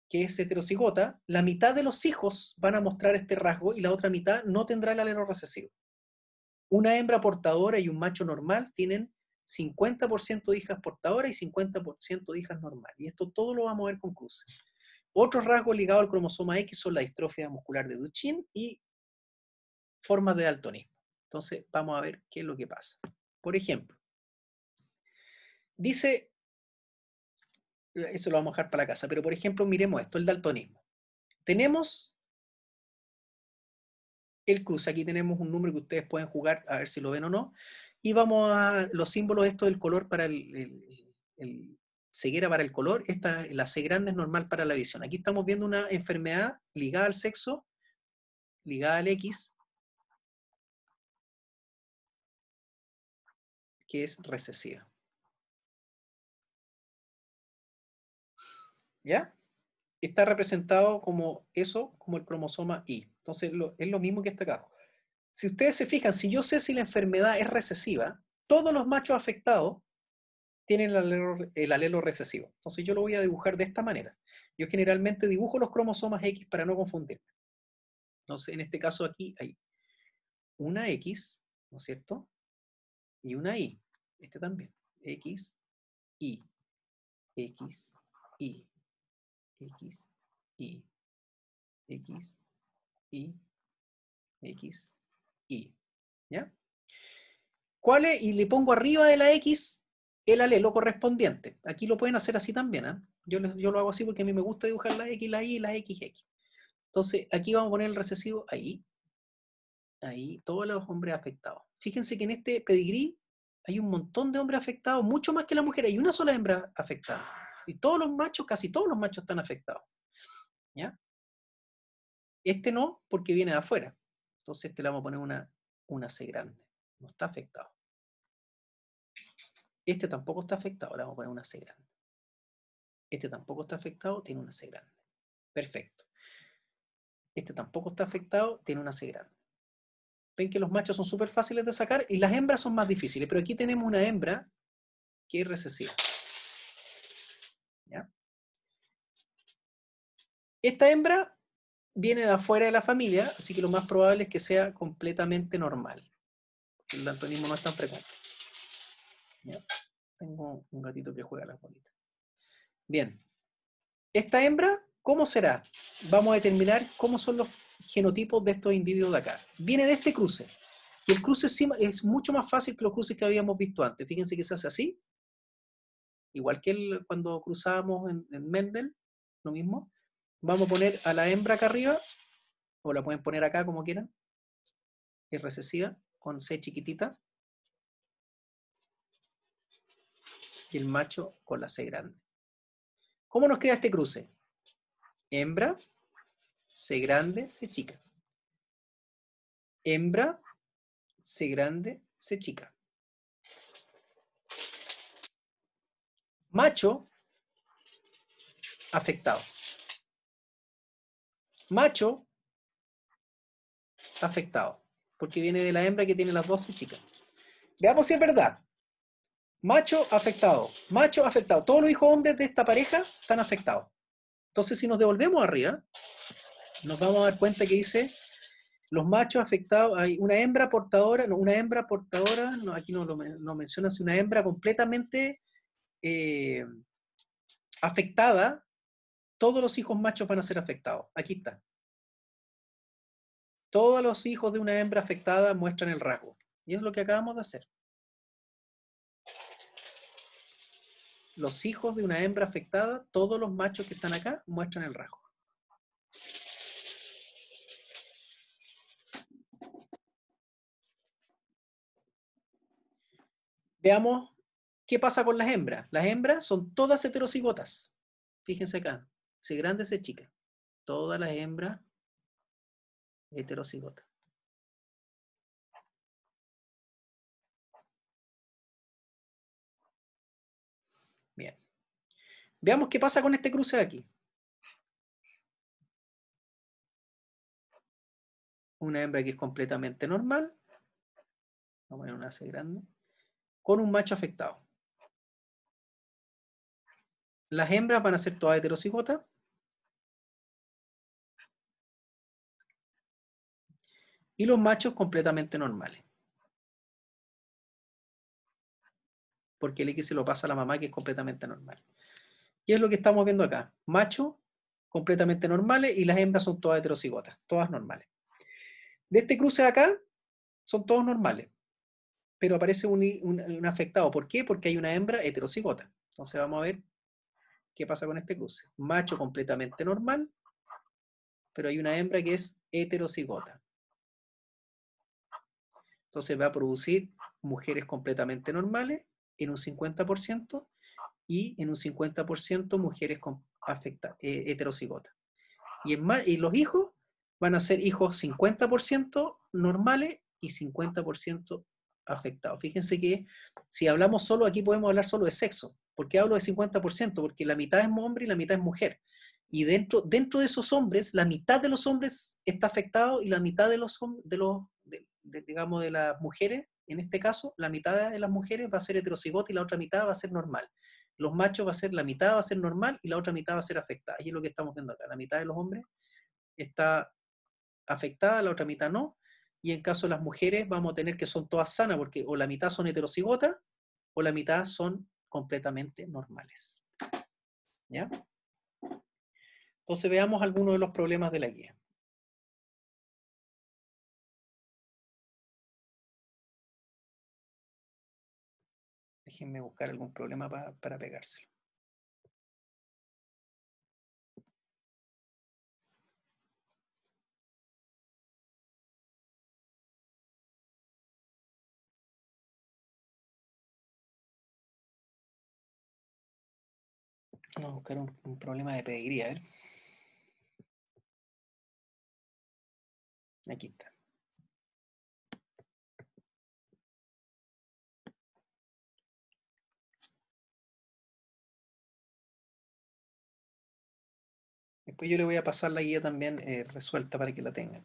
que es heterocigota, la mitad de los hijos van a mostrar este rasgo y la otra mitad no tendrá el alelo recesivo. Una hembra portadora y un macho normal tienen 50% de hijas portadoras y 50% de hijas normales. Y esto todo lo vamos a ver con cruces. Otros rasgos ligados al cromosoma X son la distrofia muscular de Duchenne y formas de daltonismo. Entonces, vamos a ver qué es lo que pasa. Por ejemplo, dice, eso lo vamos a dejar para la casa, pero por ejemplo, miremos esto, el daltonismo. Tenemos el cruce, aquí tenemos un número que ustedes pueden jugar, a ver si lo ven o no, y vamos a los símbolos esto del color para el ceguera para el color, la C grande es normal para la visión. Aquí estamos viendo una enfermedad ligada al sexo, ligada al X, que es recesiva. ¿Ya? Está representado como eso, como el cromosoma Y. Entonces es lo mismo que está acá. Si ustedes se fijan, si yo sé si la enfermedad es recesiva, todos los machos afectados tienen el alelo recesivo. Entonces yo lo voy a dibujar de esta manera. Yo generalmente dibujo los cromosomas X para no confundirme. Entonces en este caso aquí hay una X, ¿no es cierto? Y una Y. Este también. X, Y, X, Y, X, Y, X, Y, X, Y. ¿Ya? ¿Cuál es? Y le pongo arriba de la X el alelo correspondiente. Aquí lo pueden hacer así también. ¿Eh? Yo lo hago así porque a mí me gusta dibujar la X, la Y y la XX. Entonces, aquí vamos a poner el recesivo ahí. Ahí, todos los hombres afectados. Fíjense que en este pedigrí hay un montón de hombres afectados, mucho más que la mujer. Hay una sola hembra afectada. Y todos los machos, casi todos los machos están afectados. ¿Ya? Este no, porque viene de afuera. Entonces, este le vamos a poner una C grande. No está afectado. Este tampoco está afectado, le vamos a poner una C grande. Este tampoco está afectado, tiene una C grande. Perfecto. Este tampoco está afectado, tiene una C grande. Ven que los machos son súper fáciles de sacar y las hembras son más difíciles, pero aquí tenemos una hembra que es recesiva. ¿Ya? Esta hembra viene de afuera de la familia, así que lo más probable es que sea completamente normal. El daltonismo no es tan frecuente. ¿Ya? Tengo un gatito que juega a las bolitas. Bien. Esta hembra, ¿cómo será? Vamos a determinar cómo son los genotipos de estos individuos de acá. Viene de este cruce. Y el cruce es mucho más fácil que los cruces que habíamos visto antes. Fíjense que se hace así. igual que cuando cruzábamos en Mendel, lo mismo. Vamos a poner a la hembra acá arriba, o la pueden poner acá como quieran, es recesiva, con C chiquitita, y el macho con la C grande. ¿Cómo nos queda este cruce? Hembra, C grande, C chica. Hembra, C grande, C chica. Macho, afectado. Macho, afectado, porque viene de la hembra que tiene las 12 chicas. Veamos si es verdad. Macho afectado, macho afectado. Todos los hijos hombres de esta pareja están afectados. Entonces, si nos devolvemos arriba, nos vamos a dar cuenta que dice los machos afectados, hay una hembra portadora, no, aquí no menciona, si una hembra completamente afectada, todos los hijos machos van a ser afectados. Aquí está. Todos los hijos de una hembra afectada muestran el rasgo. Y es lo que acabamos de hacer. Los hijos de una hembra afectada, todos los machos que están acá, muestran el rasgo. Veamos qué pasa con las hembras. Las hembras son todas heterocigotas. Fíjense acá. C grande, C chica. Todas las hembras heterocigotas. Bien. Veamos qué pasa con este cruce de aquí. Una hembra que es completamente normal. Vamos a poner una C grande. Con un macho afectado. Las hembras van a ser todas heterocigotas. Y los machos completamente normales. Porque el X se lo pasa a la mamá, que es completamente normal. Y es lo que estamos viendo acá. Machos completamente normales y las hembras son todas heterocigotas, todas normales. De este cruce de acá, son todos normales, pero aparece un afectado. ¿Por qué? Porque hay una hembra heterocigota. Entonces vamos a ver qué pasa con este cruce. Macho completamente normal, pero hay una hembra que es heterocigota. Entonces va a producir mujeres completamente normales en un 50% y en un 50% mujeres heterocigotas. Y los hijos van a ser hijos 50% normales y 50% afectados. Fíjense que si hablamos solo, aquí podemos hablar solo de sexo. ¿Por qué hablo de 50%? Porque la mitad es hombre y la mitad es mujer. Y dentro de esos hombres, la mitad de los hombres está afectado y la mitad digamos, de las mujeres, en este caso, la mitad de las mujeres va a ser heterocigota y la otra mitad va a ser normal. Los machos la mitad va a ser normal y la otra mitad va a ser afectada. Y es lo que estamos viendo acá. La mitad de los hombres está afectada, la otra mitad no. Y en caso de las mujeres vamos a tener que son todas sanas, porque o la mitad son heterocigotas o la mitad son completamente normales. ¿Ya? Entonces veamos algunos de los problemas de la guía. Déjenme buscar algún problema para pegárselo. Vamos a buscar un problema de pedigrí, a ver. Aquí está. Después yo le voy a pasar la guía también resuelta para que la tengan.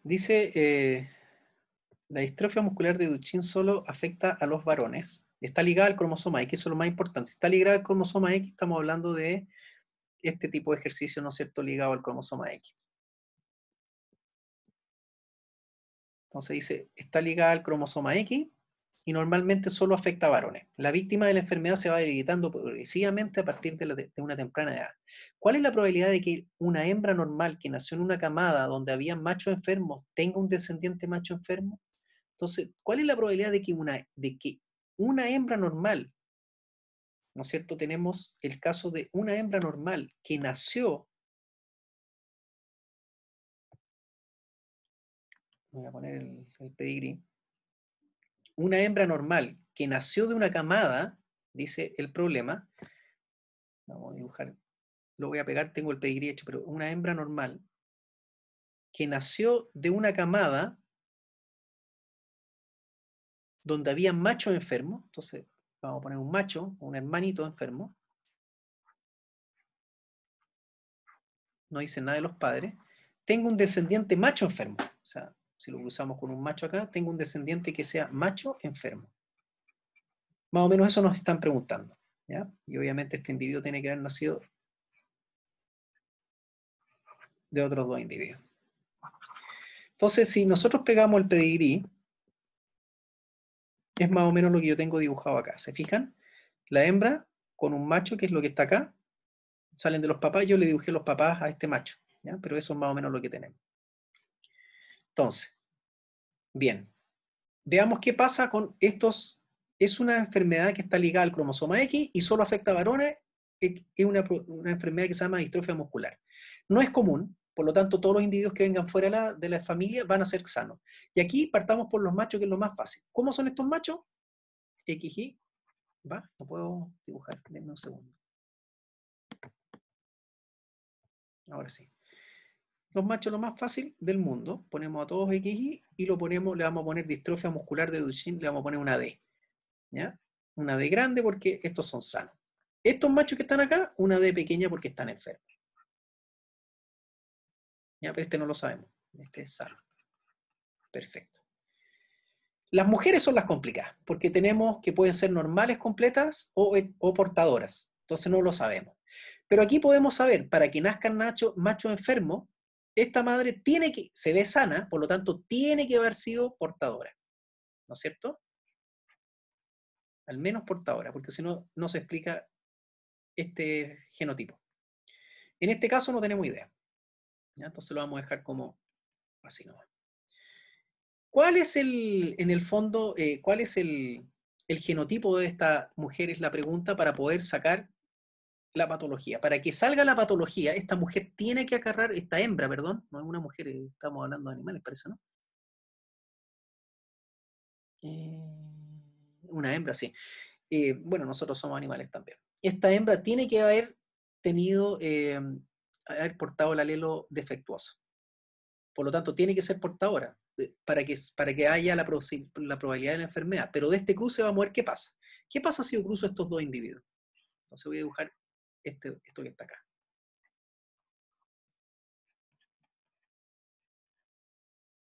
Dice, la distrofia muscular de Duchenne solo afecta a los varones. Está ligada al cromosoma X, eso es lo más importante. Si está ligada al cromosoma X, estamos hablando de este tipo de ejercicio, ¿no es cierto?, ligado al cromosoma X. Entonces dice, está ligada al cromosoma X y normalmente solo afecta a varones. La víctima de la enfermedad se va debilitando progresivamente a partir de una temprana edad. ¿Cuál es la probabilidad de que una hembra normal que nació en una camada donde había machos enfermos tenga un descendiente macho enfermo? Entonces, ¿cuál es la probabilidad de que una hembra normal, ¿no es cierto? Tenemos el caso de una hembra normal que nació, voy a poner el pedigrí, una hembra normal que nació de una camada, dice el problema, vamos a dibujar, lo voy a pegar, tengo el pedigrí hecho, pero una hembra normal que nació de una camada donde había machos enfermos, entonces vamos a poner un macho, un hermanito enfermo, no dice nada de los padres, tengo un descendiente macho enfermo, o sea, si lo cruzamos con un macho acá, tengo un descendiente que sea macho enfermo. Más o menos eso nos están preguntando, ¿ya? Y obviamente este individuo tiene que haber nacido de otros dos individuos. Entonces, si nosotros pegamos el pedigrí, es más o menos lo que yo tengo dibujado acá. ¿Se fijan? La hembra con un macho, que es lo que está acá, salen de los papás, yo le dibujé los papás a este macho, ¿ya? Pero eso es más o menos lo que tenemos. Entonces, bien, veamos qué pasa con estos. Es una enfermedad que está ligada al cromosoma X y solo afecta a varones. Es una enfermedad que se llama distrofia muscular. No es común, por lo tanto, todos los individuos que vengan fuera de la familia van a ser sanos. Y aquí partamos por los machos, que es lo más fácil. ¿Cómo son estos machos? XY, ¿va? No puedo dibujar, denme un segundo. Ahora sí. Los machos, lo más fácil del mundo, ponemos a todos XY y le vamos a poner distrofia muscular de Duchenne, le vamos a poner una D, ¿ya? Una D grande porque estos son sanos. Estos machos que están acá, una D pequeña porque están enfermos. ¿Ya? Pero este no lo sabemos, este es sano. Perfecto. Las mujeres son las complicadas, porque tenemos que pueden ser normales completas o portadoras, entonces no lo sabemos. Pero aquí podemos saber, para que nazcan machos enfermos, esta madre se ve sana, por lo tanto tiene que haber sido portadora, ¿no es cierto? Al menos portadora, porque si no, no se explica este genotipo. En este caso no tenemos idea, ¿ya? Entonces lo vamos a dejar como así nomás. ¿Cuál es en el fondo, cuál es el genotipo de esta mujer? Es la pregunta para poder sacar la patología. Para que salga la patología, esta mujer tiene que agarrar, esta hembra, perdón, no es una mujer, estamos hablando de animales, parece, ¿no? Una hembra, sí. Bueno, nosotros somos animales también. Esta hembra tiene que haber tenido, haber portado el alelo defectuoso. Por lo tanto, tiene que ser portadora para que haya la probabilidad de la enfermedad. Pero de este cruce vamos a ver qué pasa. ¿Qué pasa si yo cruzo estos dos individuos? Entonces voy a dibujar esto que está acá.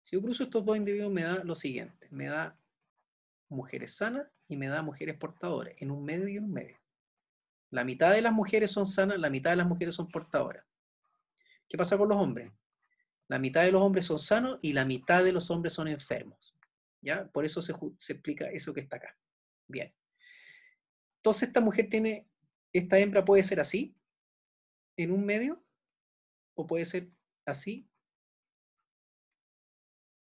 Si yo cruzo estos dos individuos me da lo siguiente. Me da mujeres sanas y me da mujeres portadoras, en un medio y en un medio. La mitad de las mujeres son sanas, la mitad de las mujeres son portadoras. ¿Qué pasa con los hombres? La mitad de los hombres son sanos y la mitad de los hombres son enfermos. ¿Ya? Por eso se explica eso que está acá. Bien. Entonces esta hembra puede ser así, en un medio, o puede ser así,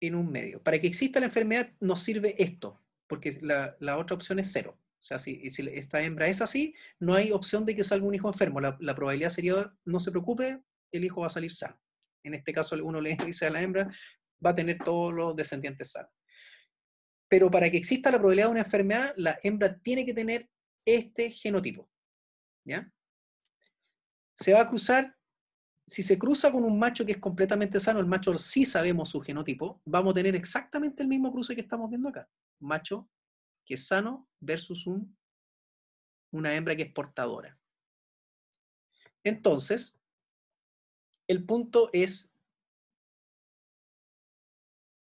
en un medio. Para que exista la enfermedad nos sirve esto, porque la otra opción es cero. O sea, si esta hembra es así, no hay opción de que salga un hijo enfermo. La probabilidad sería, no se preocupe, el hijo va a salir sano. En este caso, uno le dice a la hembra, va a tener todos los descendientes sanos. Pero para que exista la probabilidad de una enfermedad, la hembra tiene que tener este genotipo. ¿Ya? Se va a cruzar, si se cruza con un macho que es completamente sano, el macho sí sabemos su genotipo, vamos a tener exactamente el mismo cruce que estamos viendo acá. Macho que es sano versus una hembra que es portadora. Entonces, el punto es,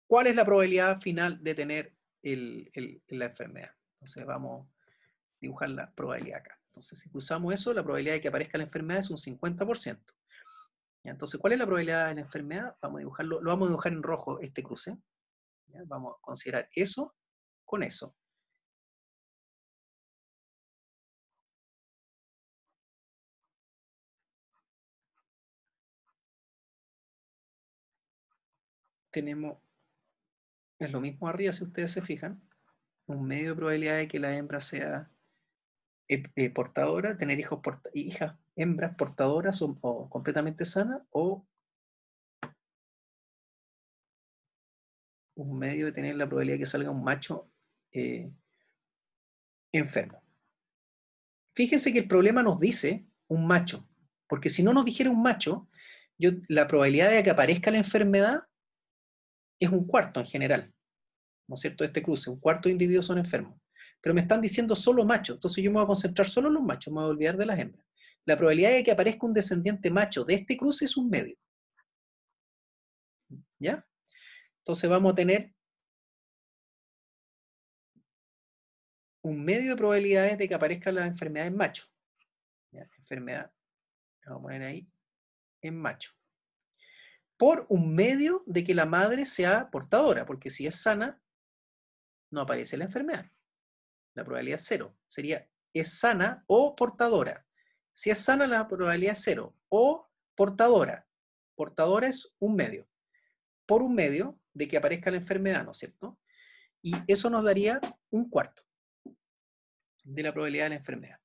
¿cuál es la probabilidad final de tener la enfermedad? Entonces vamos a dibujar la probabilidad acá. Entonces, si cruzamos eso, la probabilidad de que aparezca la enfermedad es un 50%. Entonces, ¿cuál es la probabilidad de la enfermedad? Vamos a dibujarlo, lo vamos a dibujar en rojo, este cruce. ¿Ya? Vamos a considerar eso con eso. Tenemos, es lo mismo arriba si ustedes se fijan, un medio de probabilidad de que la hembra sea portadora, tener hijas, hembras portadoras o completamente sanas, o un medio de tener la probabilidad de que salga un macho eh, enfermo. Fíjense que el problema nos dice un macho, porque si no nos dijera un macho, la probabilidad de que aparezca la enfermedad es un cuarto en general, ¿no es cierto? Este cruce, un cuarto de individuos son enfermos. Pero me están diciendo solo macho, entonces yo me voy a concentrar solo en los machos, me voy a olvidar de las hembras. La probabilidad de que aparezca un descendiente macho de este cruce es un medio, ¿ya? Entonces vamos a tener un medio de probabilidades de que aparezca la enfermedad en macho. ¿Ya? Enfermedad, vamos a poner ahí, en macho. Por un medio de que la madre sea portadora, porque si es sana, no aparece la enfermedad. La probabilidad es cero. Sería, es sana o portadora. Si es sana, la probabilidad es cero. O portadora. Portadora es un medio. Por un medio de que aparezca la enfermedad, ¿no es cierto? Y eso nos daría un cuarto de la probabilidad de la enfermedad.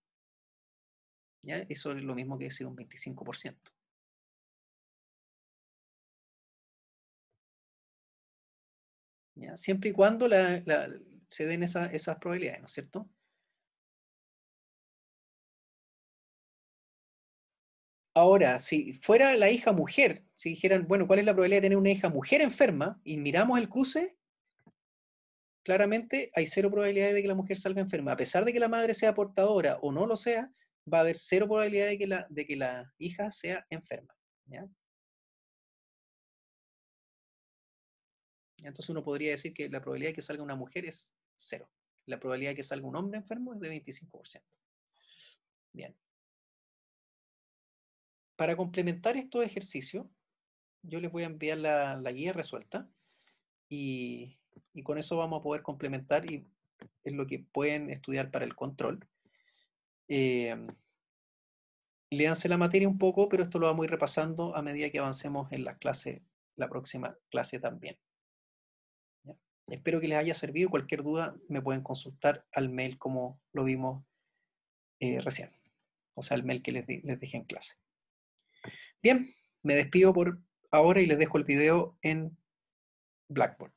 ¿Ya? Eso es lo mismo que decir un 25%. ¿Ya? Siempre y cuando se den esas probabilidades, ¿no es cierto? Ahora, si fuera la hija mujer, si dijeran, bueno, ¿cuál es la probabilidad de tener una hija mujer enferma? Y miramos el cruce, claramente hay cero probabilidad de que la mujer salga enferma. A pesar de que la madre sea portadora o no lo sea, va a haber cero probabilidad de que la hija sea enferma. ¿Ya? Entonces uno podría decir que la probabilidad de que salga una mujer es cero. La probabilidad de que salga un hombre enfermo es de 25%. Bien. Para complementar estos ejercicios, yo les voy a enviar la guía resuelta y, y con eso vamos a poder complementar y es lo que pueden estudiar para el control. Eh, Léanse la materia un poco, pero esto lo vamos a ir repasando a medida que avancemos en las clases, la próxima clase también. ¿Ya? Espero que les haya servido. Cualquier duda me pueden consultar al mail como lo vimos recién, o sea, el mail que les dejé en clase. Bien, me despido por ahora y les dejo el video en Blackboard.